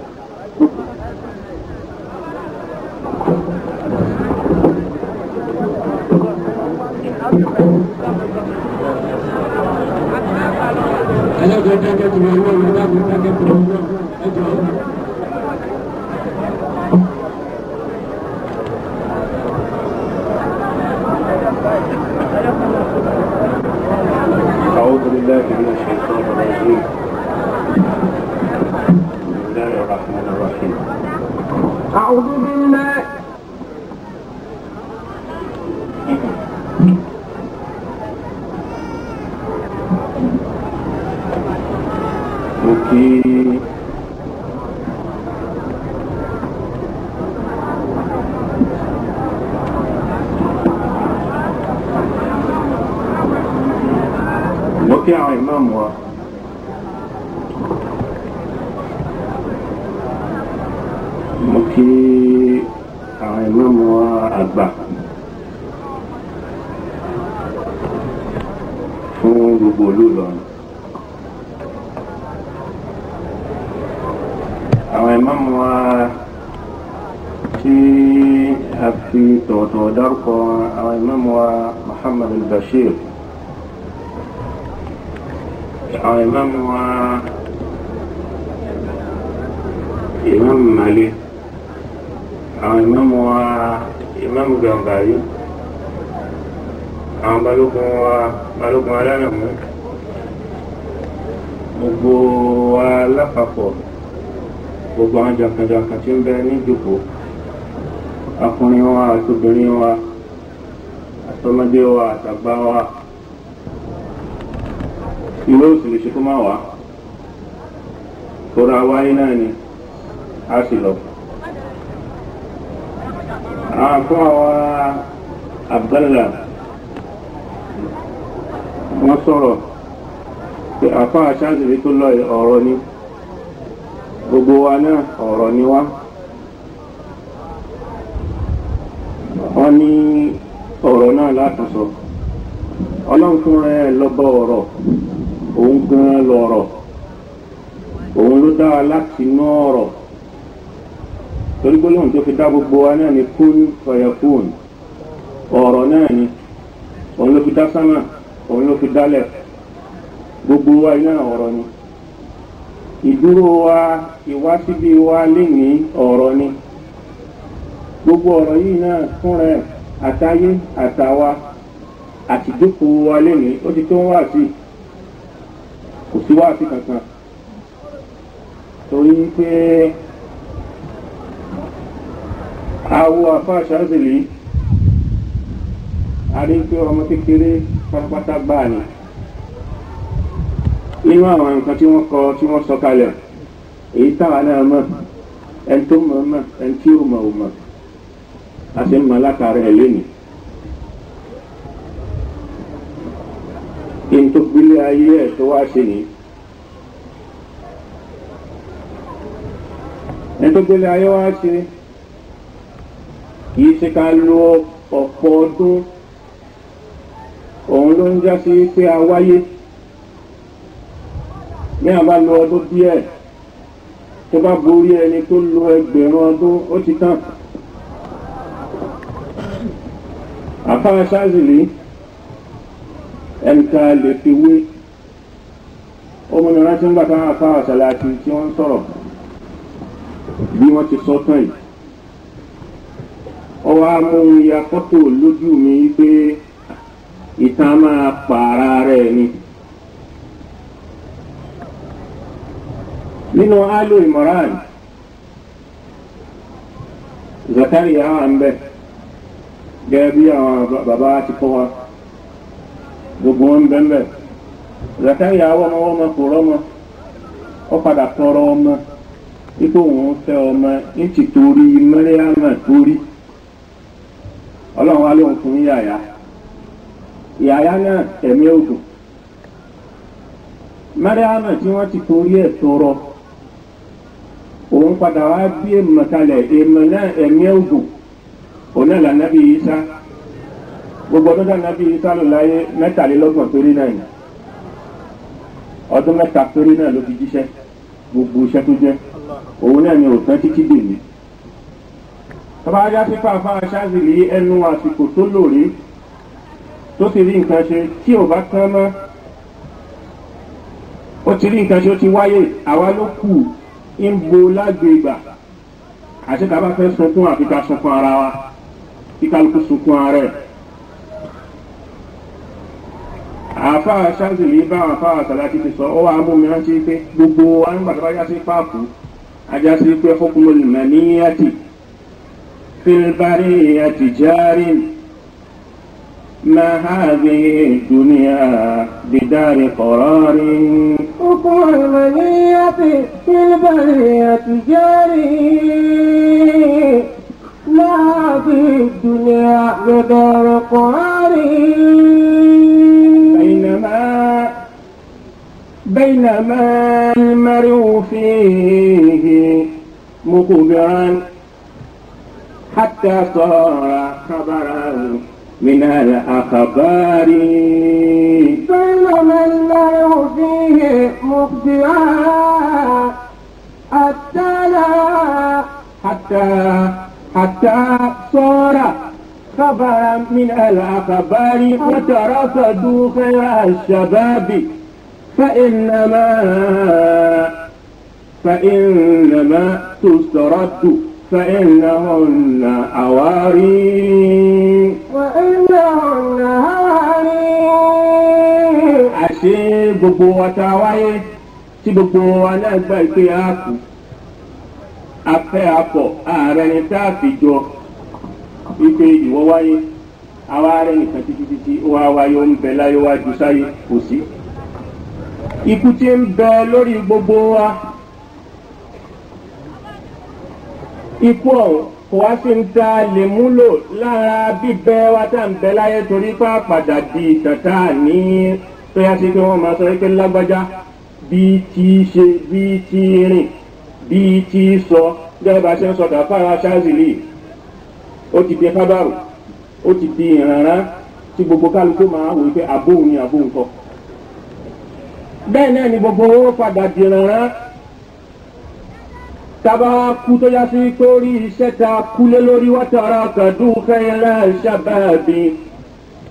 Ada kerja ke tujuan, ada kerja ke tujuan. أعوذ بالله من الشيطان الرجيم. بسم الله الرحمن الرحيم. أعوذ بالله Kí àwọn ìmáàmù wa mo kí àwọn ìmáàmù wa àgbà fún gbogbo ìlú Ìlọrin. Àwọn ìmáàmù wa tí a fi tọ̀wọ̀tọ̀wọ̀ dárúkọ àwọn ìmáàmù wa Muhammad al-Bashir, àwọn ìmáàmù wa Imam Malik, àwọn ìmáàmù wa Imam Gambari, àwọn balógun alárànmú gbogbo wa lápapọ̀ gbogbo àwọn jàǹkànjàǹkàn tí ń bẹ ní ìjòkó ọkùnrin wa àtobìnrin wa àtọmọdé wa àtàgbà wa ìwé òsì lè ṣe kó má wá tóra wáyé náà ni a sì lọ. àwọn fún àwa Abdallah wọ́n sọ̀rọ̀ pé àfa àṣàzìrí tó lọ ọ̀rọ̀ ni gbogbo wa náà ọ̀rọ̀ ni wá. wọ́n ní ọ̀rọ̀ náà látúnsọ ọlọ́run fún rẹ̀ lọ́bọ̀ ọ̀rọ̀ òun gan lọ̀rọ̀ òun ló dá wa láti inú ọ̀rọ̀ torí gbólóhùn tó fi dá gbogbo wa náà ni kún fayakun ọ̀rọ̀ náà ni òun ló fi dá sánmà òun ló fi dálẹ̀ gbogbo wa iná ọ̀rọ̀ ni ìdúró wa ìwásíbí wa lénìí ọ̀rọ̀ ni gbogbo ọ̀rọ̀ yìí náà fún rẹ̀ àtayé àtàwa àtìjókòó wa lénìí ó ti tó ń wá sí kò sí wá sí kankan torí pé àwọ àfáàṣàzìlì a rí pé ọmọ kékeré pátápátá gbáà ni nínú àwọn nǹkan tí wọ́n kọ tí wọ́n sọ kalẹ̀ èyí táwa náà mọ̀ ẹni tó mọ̀ mọ̀ ẹni tí ó mọ̀ ò mọ̀ a ṣe ń mọ̀ látàrí ẹ̀ lénìí. kí n tó gbélé ayé ẹ̀ tó wá ṣe nìyí. ẹni tó gbélé ayé wá ṣe kìí ṣe ká lo ọ̀pọ̀ ọdún òun ló ń já sí pé a wáyé ní àbá lo ọdún díẹ̀ tó bá borí ẹni tó lo ẹgbẹ̀rún ọdún ó ti tán. àfáà Ṣáàzìlì ẹnìkan lè fi wé ọmọ náà rántí ń gbà táwọn àfáà Ṣàlàtì tí wọ́n ń sọ̀rọ̀ bí wọ́n ti sọ tán yìí. ọwọ́ amóhun ya fọ́tò lójú mi pé ìtàn máa pààrà rẹ̀ ni. nínú Alu Imran Zakariya wà ń bẹ gẹ́gẹ́ bí àwọn bàbá ti kọ́ wa gbogbo wọn ń bẹ ń bẹ. Zakariya wọ́n kò rọ́mọ ó padà tọrọ ọmọ ipò òun fẹ́ ọmọ ní ti torí Mẹ́ríàmà torí ọlọ́run wa lóhun fún yàyà náà ẹ̀mí ògùn Mẹ́ríàmà tí wọ́n ti torí ẹ̀ tọrọ òun padà wá bí èèmọ̀ kalẹ̀ èèmọ̀ náà ẹ̀mí ògùn òun náà là nábì Ìsá gbogbo ọdún náà nábì Ìsá ló láyé 23 torí náà ni ọdún 3 torí náà ló fi jíṣẹ́ gbogbo iṣẹ́ tó jẹ́ òun náà ni òtán títí dèmí. tọ́ba ajá sí fàáfàá Ṣáàzìlì ẹnu àsìkò tó lòrí tó sì rí nǹkan ṣe tí ò bá tán mọ́ ó ti rí nǹkan ṣe ó ti wáyé àwa ló kù ń bo lágbègbà àti tá a bá fẹ́ sunkún àfi ká sunkún ara wa kí kálukú sunkún ara ẹ̀. àfáà Ṣáàzìlì bá àfáà Ṣàlàtì ti sọ ó wà á mú mi rántí pé gbogbo wa ń gbàdúrà já sí páàpù ajá sí pé hukmul maniyati fil bariyati jarin ma hadhihi dunya bidari qararin. hukmul maniyati fil bariyati jarin ma hadhihi dunya bidari qararin. بينما المرء فيه مخبرا حتى صار خبرا من الأخبار. بينما المرء فيه مخبرا حتى صار خبرا من الأخبار وترصدوا خير الشباب فإنما تسترد فإنهن عواري وإنهن عواري àṣé gbogbo wa tá a wáyé tí gbogbo wa náà gbà pé a kú afẹ́ apọ̀ ààrẹ ni tá a fi jọ wípé ìwọ wáyé àwa rẹ̀ nìkan títí ó wá wáyé ó ń bẹ láyé wájú sáyé kò sí. ikú tí ń bẹ lórí gbogbo wa ikú ọ̀hún kò wá sí ń ta lè múlò lára bíbẹ wa tá ń bẹ láyé torí pé àpàdà di ìtàntà ní tó yá sí pé wọ́n máa sọ pé lágbájá bí tí ṣe bí tí rìn bí tí sọ gẹ́gẹ́ bá ṣe ń sọ̀dọ̀ fára ṣáàzìlì ó ti di kábàrù ó ti di ìrànràn tí gbogbo kálukú máa wò pé àbóhùn ni àbóhùn kọ. bẹ́ẹ̀ náà ni gbogbo owó padà di ìrànràn tábà kú tó yá sí pé orí iṣẹ́ ta kúlé lórí wọ́tara kàdún kẹ́yẹ́lá ṣàbàbí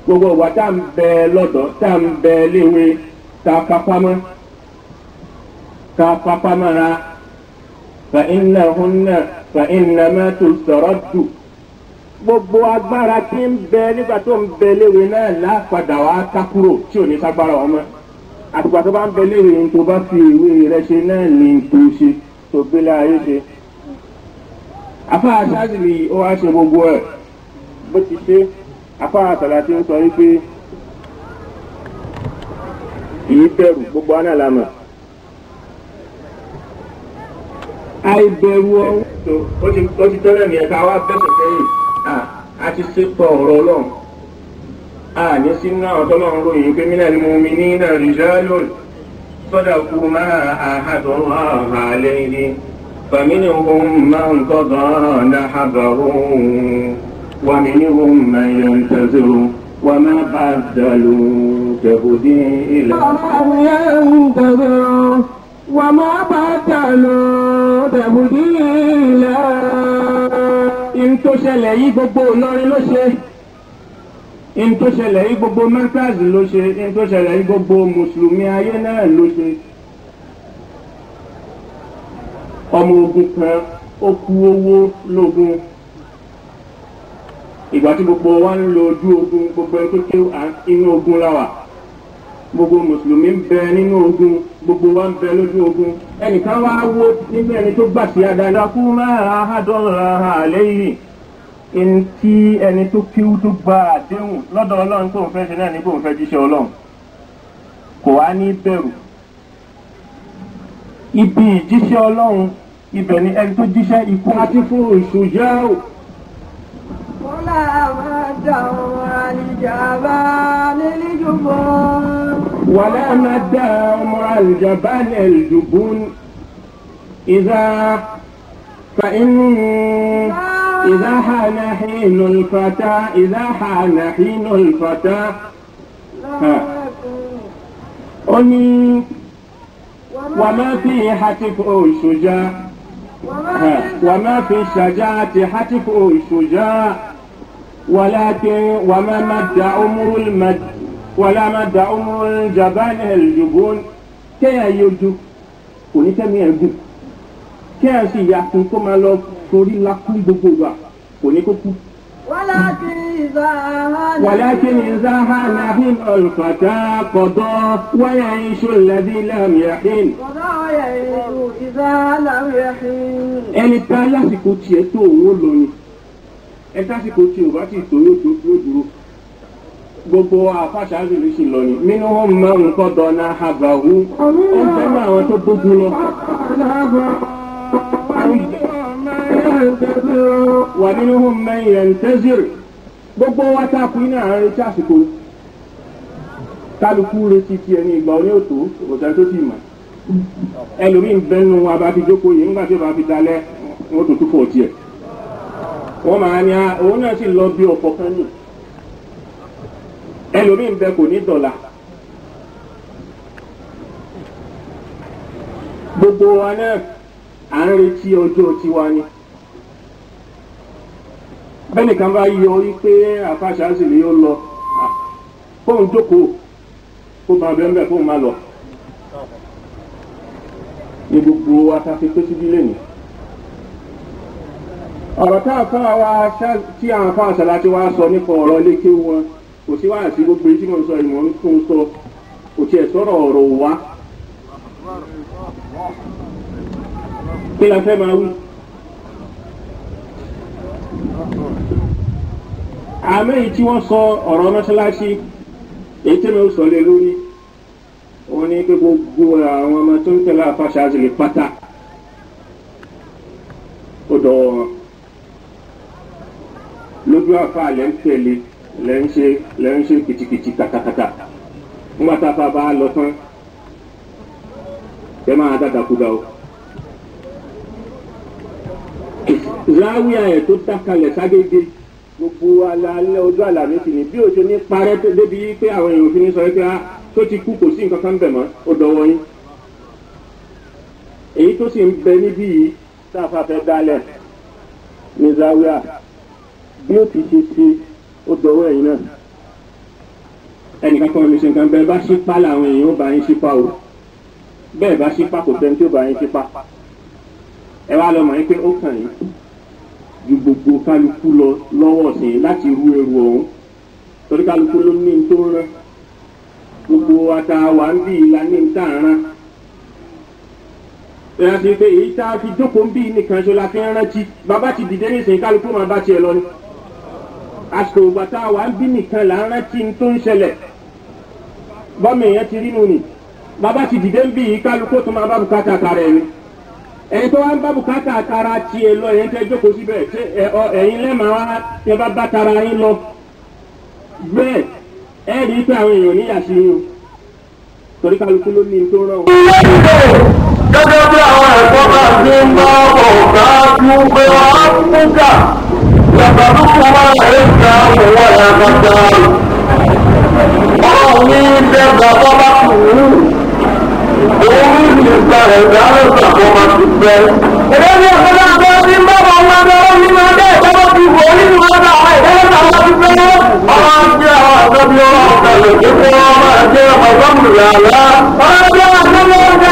gbogbo wa tá ń bẹ lọ́dọ̀ tá ń bẹ léwe tá kápámọ́ra فإنما تسترد gbogbo agbára tí ń bẹ nígbà tó ń bẹ léwe náà lápadà wá ká kúrò tí ò ní ságbára wọn mọ́ àtùgbà tó bá ń bẹ léwe ní tó bá fi ìwé rẹ̀ ṣe náà ní tó ṣe tó gbélé ayé ṣe. afáà ṣáàzìlì ó wá ṣe gbogbo ẹ̀ bó ti ṣe afáà àtàlà tí ń sọ wípé kìí bẹ̀rù gbogbo aná lámà àìbẹ̀rù ọ̀hún. ó ti tẹ́lẹ̀ ní ẹ̀ka wá bẹ́sẹ̀ sẹ́yìn a ti ṣètò ọ̀rọ̀ ọlọ́run ní sínú àwọn tọ́lọ́run ròyìn pé minal mu'minina rijalun sadaqu ma ahadu Allaha alayhi faminhum man qada nahbahu wa minhum man yantaziru wa ma baddalu tabdila. وما بدلوا تبديلا. in tó ṣẹlẹ̀ yìí gbogbo Ìlọrin ló ṣe, in tó ṣẹlẹ̀ yìí gbogbo mẹ́kàzì ló ṣe, in tó ṣẹlẹ̀ yìí gbogbo mùsùlùmí ayé náà ló ṣe. ọmọ ogun kan ó kú owó lógun ìgbà tí gbogbo wa ń lo ojú ogun gbogbo ẹni tó ké inú ogun láwà gbogbo mùsùlùmí ń bẹ nínú ogun gbogbo wa ń bẹ lójú ogun ẹnìkan wá wó nínú ẹni tó gbà sí adájọ́ kú máa hádọ́ra àléyìn ẹni tí ẹni tó kíw tó gba àdéhùn lọ́dọ̀ ọlọ́run tó ń fẹ́ ṣe náà ní kó ń fẹ́ jíṣẹ́ ọlọ́run kò wá ní bẹ̀rù ibi ìjíṣẹ́ ọlọ́run ibẹ̀ ni ẹni tó jíṣẹ́ ikú àti fún ìṣòjá ò. ولا مدعو الجبال الجبون ولا مدعو الجبال الجبون إذا حان حين الفتى إذا حان حين الفتى أني وما في حتف الشجاع وما في الشجاعة حتف الشجاع ولكن وما مد عمر المد ولا مد عمر الجبال الجبون كي يجو kòní tẹ́mi ẹ̀gùn kí ẹ̀ sì yàtún kó máa lọ torí lákú gbogbo wa kòní kó kú. ولكن إذا حان حين الفتى قضى ويعيش الذي لم يحين. ẹni tá lásìkò tiẹ̀ tó òun ó lọ ni ẹ tásìkò tí ò bá ti tó yóò dúró gbogbo àfàṣàzì ló sì lọ ni nínú wọn máa ń kọ́ dọ́nà àbàwú ó fẹ́ mọ́ àwọn tó gbógun lọ. wà nínú wọn máa ń yẹn tẹ́sírì gbogbo wa tá a kú iná à ń retí àsìkò kálukú retí tiẹ̀ ní ìgbà oní òtó òtẹ́ tó sì mọ̀ ẹlòmíì ń bẹ́nu abáfijókòó yìí nígbà tí ó bá fi dalẹ̀ wọ́n tó túfọ̀ tiẹ̀ wọ́n máa ní òun náà sì lọ bí ọ̀pọ̀ kan ní ẹlòmíì ń bẹ kò ní dọ̀là gbogbo wa náà à ń retí ọjọ́ tiwa ni bẹ́ẹ̀ni kan bá yọ orí pé àfàṣà sì ni ó lọ fóun jókòó kó máa bẹ́ẹ̀ bẹ́ẹ̀ fóun máa lọ ní gbogbo wa ta fi pé síbí lẹ́nu ọ̀rọ̀ tá a fún wa tí àwọn afá àṣàlá tí wàá sọ nípa ọ̀rọ̀ lékè wọn kò sí wàá sí gbogbo tí mo ń sọ ìmọ̀ ń tún sọ kò tiẹ̀ sọ̀rọ̀ ọ̀rọ̀ wá kí la fẹ́ máa wí. àmọ́ èyí tí wọ́n sọ ọ̀rọ̀ mọ́ṣáláṣí èyí tí mi ò sọ lé lórí wọ́n ní pé gbogbo àwọn ọmọ tó ń tẹ̀lé àfàṣà àzìlè pátá ó dọ̀wọ́ wọn lójú àfa lẹ́ ń tẹ̀lé lẹ́ ń ṣe kìtìkìtì kàkàkàkà nígbà tá a fa bá lọ tán ẹ máa dàdàkúdà o. záwíà ẹ̀ tó dákalẹ̀ ságége gbogbo alẹ́ ọjọ́ àlàmísì ni bí o ṣe ní parẹ́ tó débi pé àwọn èèyàn fi ní sọ pé tó ti kú kò sí nǹkan kan bẹ̀ mọ́ ó dọwọ́ yín. èyí tó sì ń bẹ níbí yìí tá a fa fẹ́ dálẹ̀ ní záwíà bí ó ti ṣe ó dọwọ́ ẹ̀yin náà. ẹnìkan kan mi ṣe nǹkan bẹ́ẹ̀ bá ṣípá làwọn èèyàn ó bá yín ṣípá o bẹ́ẹ̀ bá ṣípá kò sẹ́ni tí ó bá yín ṣípá. ẹ wá lọ mọ̀ yín pé ó kàn yín ju gbogbo kálukú lọ lọ́wọ́ sí láti rú ẹrù ọ̀hún torí kálukú ló ní tó rán gbogbo ata wà ń bí ìlà ní ìta rán. ìyá sí pé èyí tá a fi jókòó ń bí nìkan ṣe la fi ń rántí bàbá ti dìde nísìnyí kálukú máa bá tiẹ̀ lọ ni. àsìkò ìgbà tá a wà ń bí nìkan là ń rántí tó ń ṣẹlẹ̀ bọ́mọ èèyàn ti rí nù ni bàbá ti dìde ń bí yìí kálukú tó máa bá bùkátà kárẹ̀ ni. ẹni tó wá ń bá bùkátà tara tiẹ̀ lọ ẹ̀yin tẹ́ jókòó síbẹ̀ ṣé ẹ̀yin lẹ́màá wá tẹ́ bá tara yín lọ bẹ́ẹ̀ ẹ rí i pé àwọn èèyàn níyà sí yín o torí kálukú ló ní tó rán o. gẹ́gẹ́ bí àwọn ẹ̀kọ́ bá ti ń bá ọ̀gá tún pé wọ́n á fún kà lọ́gbàdúkú máa ń ta òwò ẹ̀kọ́ta ọ̀hún ní dẹ́gbà tó bá kù ú. òun ní ìgbà ẹ̀dá lọ́sà tó máa ti fẹ́. ẹ̀rọ ní ọ̀sán náà bá ti ń bá wọn wọn lọ́wọ́ nínú ọjọ́ ìjọba ti wò ó nínú ọjọ́ àwọn ìdẹ́gbà tó ti fẹ́. ọ̀rọ̀ ń jẹ́ àwọn àtọ́bí ọ̀rọ̀ ọ̀kàlẹ̀ tó kọ́ ọmọ ẹ̀jẹ̀ ọ̀gọ́mùlẹ̀ àlá. ọ̀rọ̀ jẹ́ àtọ́bí ọ̀rọ̀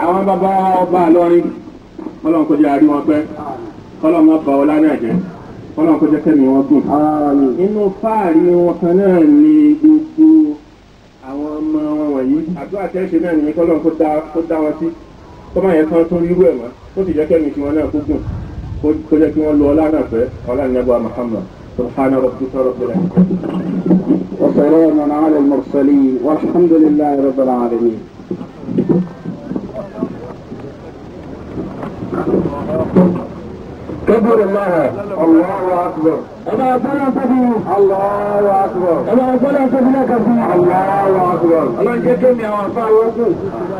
àwọn bàbá ọba àlọrin Ọlọ́run kó jẹ́ àrí wọn pẹ́ Ọlọ́run má bà ọlá náà jẹ́ Ọlọ́run kó jẹ́ kẹ́mi wọn gùn. inú fáàrí wọn kan náà ni gbogbo àwọn ọmọ wọn wọ̀nyí àdúrà tẹ́ṣe náà nìyẹn kọ́lọ́run kó dá wọn sí kó má yẹ kán tó rírú ẹ̀ mọ́ ó sì jẹ́ kẹ́mi tiwọn náà kó gùn kó jẹ́ kí wọ́n lo ọlá náà pẹ́ ọlá ní ẹgbẹ́ Muhammad subhana rabbika rabbil izzati وسلام على المرسلين والحمد لله رب العالمين. كبر الله. الله أكبر. أما فلا تبيه. الله أكبر. أما فلا تبيه كثير. الله أكبر. الله يجزيكم يا وفاء الرسول.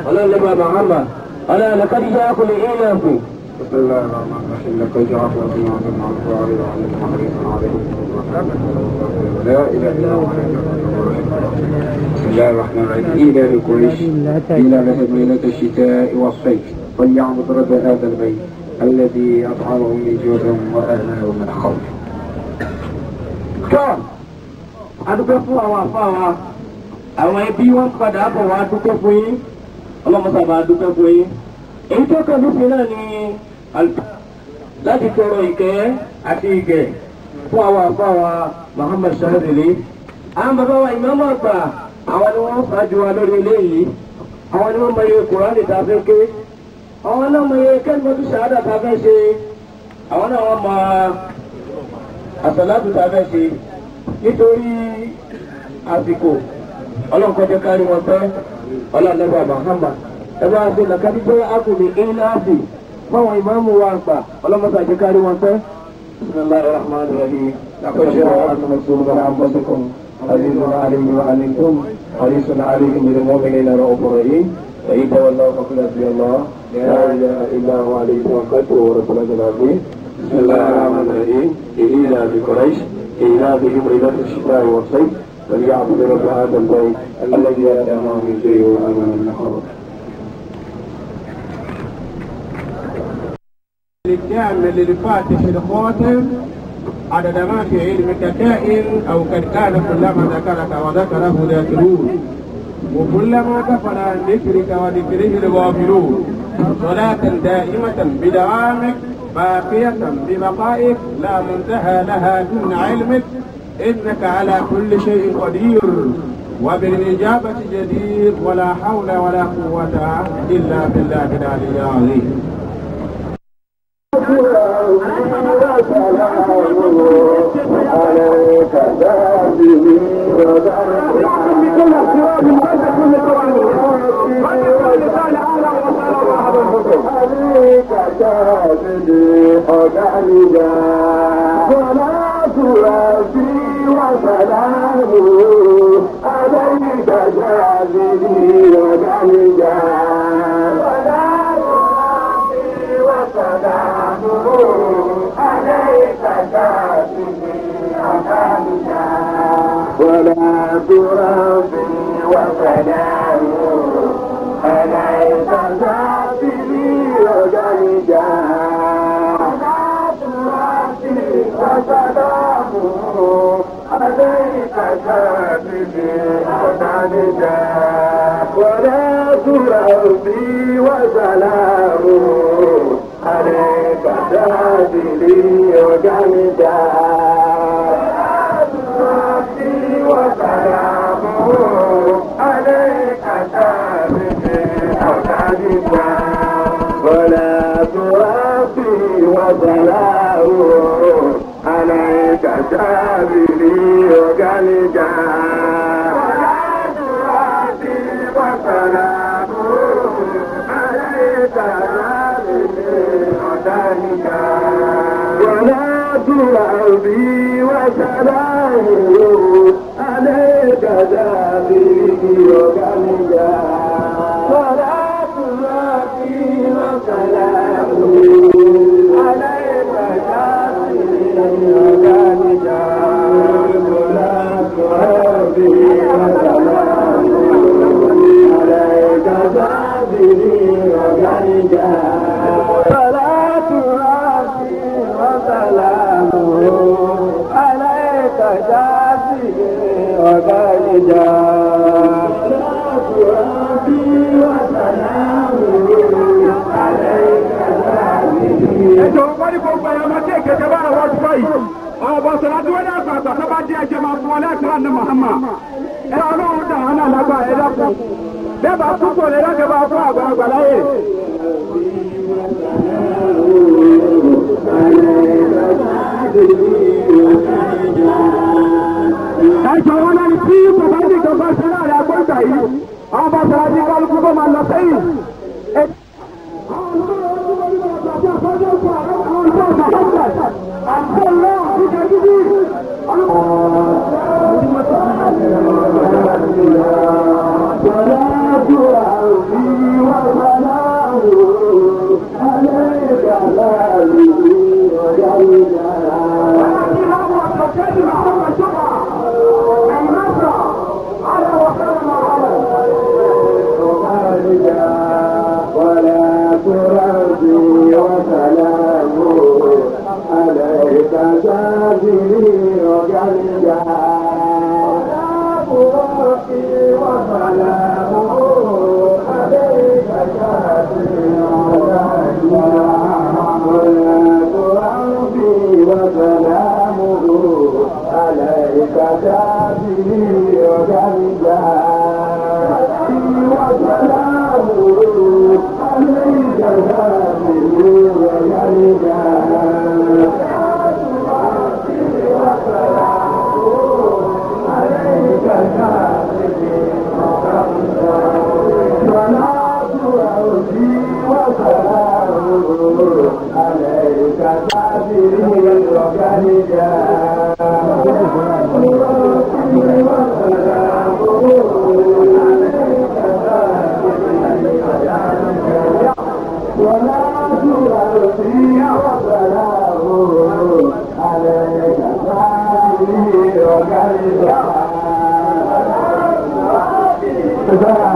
الله لما محمد. ألا لقد جاءكم الإيلاف. بسم الله الرحمن الرحيم. لقد جاءكم الإيلاف مع الفارغ عن المحرم عليهم لا إله إلا الله. بسم الله الرحمن الرحيم. إلى قريش إلى ليلة الشتاء والصيف فليعبد رب هذا البيت الذي أطعمهم من جوع وآمنهم من خوف. Kọ́ adúpẹ́ fún àwọn àfa wa, àwọn ẹbí wọn padà bọ̀ wá dúpẹ́ fún yín, ọlọ́mọsàbà dúpẹ́ fún yín. Èyí tó kàn lófin náà ni láti tọrọ ìkẹ́ àti ìgẹ̀ fún àwọn àfa wa Muhammad Shahidili. Àwọn bàbá wa ìmáàmù àgbà àwọn ni wọ́n fàájú wa lórí eléyìí, àwọn ni wọ́n mọ iye Kùránì tá a fẹ́ ké. Àwọn náà mọ iye kẹ́lìmọ́tù ṣàhádà tá a fẹ́ ṣe, àwọn náà wọ́n mọ àsàlátù tá a fẹ́ ṣe. Nítorí àsìkò ọlọ́nkọ́jọ́ kárí wọn pẹ́ ọlọ́ọ̀lẹ́gbà Muhammad ẹgbẹ́ àti làkàdíjẹ́ àkùnrin ìlàáfì fáwọn ìmáàmù wa àgbà ọlọ́mọsàjẹ́ kárí wọn pẹ́. Bismillahir Rahmanir Rahim. لقد جاءكم رسول من أنفسكم عزيز عليه وعنتم حريص عليكم بالمؤمنين رؤوف رحيم فإن تولوا فقل حسبي الله لا إله إلا هو عليه توكلت وهو رب العرش العظيم. بسم الله الرحمن الرحيم. إلى قريش إيلافهم رحلة الشتاء والصيف فليعبدوا رب هذا البيت الذي أطعمهم من جوع وآمنهم من خوف. الكامل للفاتح الخاتم عدد ما في علمك كائن أو قد كان كلما ذكرك وذكره ذاكرون وكلما كفر عن ذكرك وذكره الغافلون. صلاة دائمة بدوامك باقية ببقائك لا منتهى لها دون علمك إنك على كل شيء قدير وبالإجابة جدير ولا حول ولا قوة إلا بالله العلي العظيم. ولا تربي وسلام عليك ذاتي وجنجا ولا تربي وسلام عليك ذاتي وجنجا ولا تربي وسلام عليك ذاتي وجنجا وسلامه عليك ولا تربي وسلامه عليك سابلي وقلجا ولا تربي وسلامه عليك سابلي وقلجا ولا تربي وسلامه عليك ذابي وقلجا ولا تربي وسلامه عليك ذابي وقلجا ولا تربي وسلامه عليك ذابي وقلجا ولا تربي وسلامه عليك ذابي وقلجا ẹjọ́ wọ́n ní gbogbo ẹ̀yọ́ máa tẹ́ ìkẹ́kẹ́ bá àwọn ọdún báyìí ọ̀bọ̀ sọ̀rọ̀ tí wọ́n ní àgbàgbà tó bá jẹ́ ẹjẹ́ máa fún ọ lẹ́ẹ̀kan ní Muhammad ẹ ọlọ́run dà wọn lágbà ẹ dákun bẹ́ẹ̀bà púpọ̀ lè dákẹ́ bá fún àgbàlagbà láyè. ẹjọ́ ní ìjọba ṣe láàrin agbóńgbà yìí àwọn bá sọ̀rọ̀ ní kálukú tó máa lọ sẹ́yìn.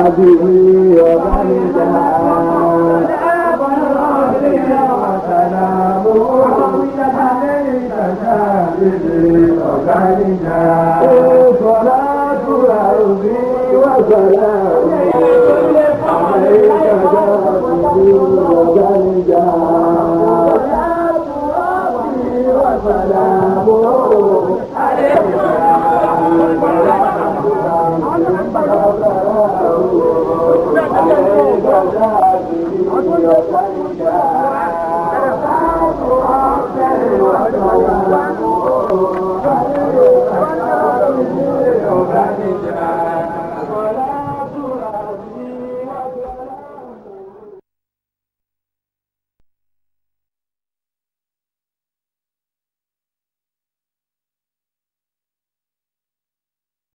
Thank you.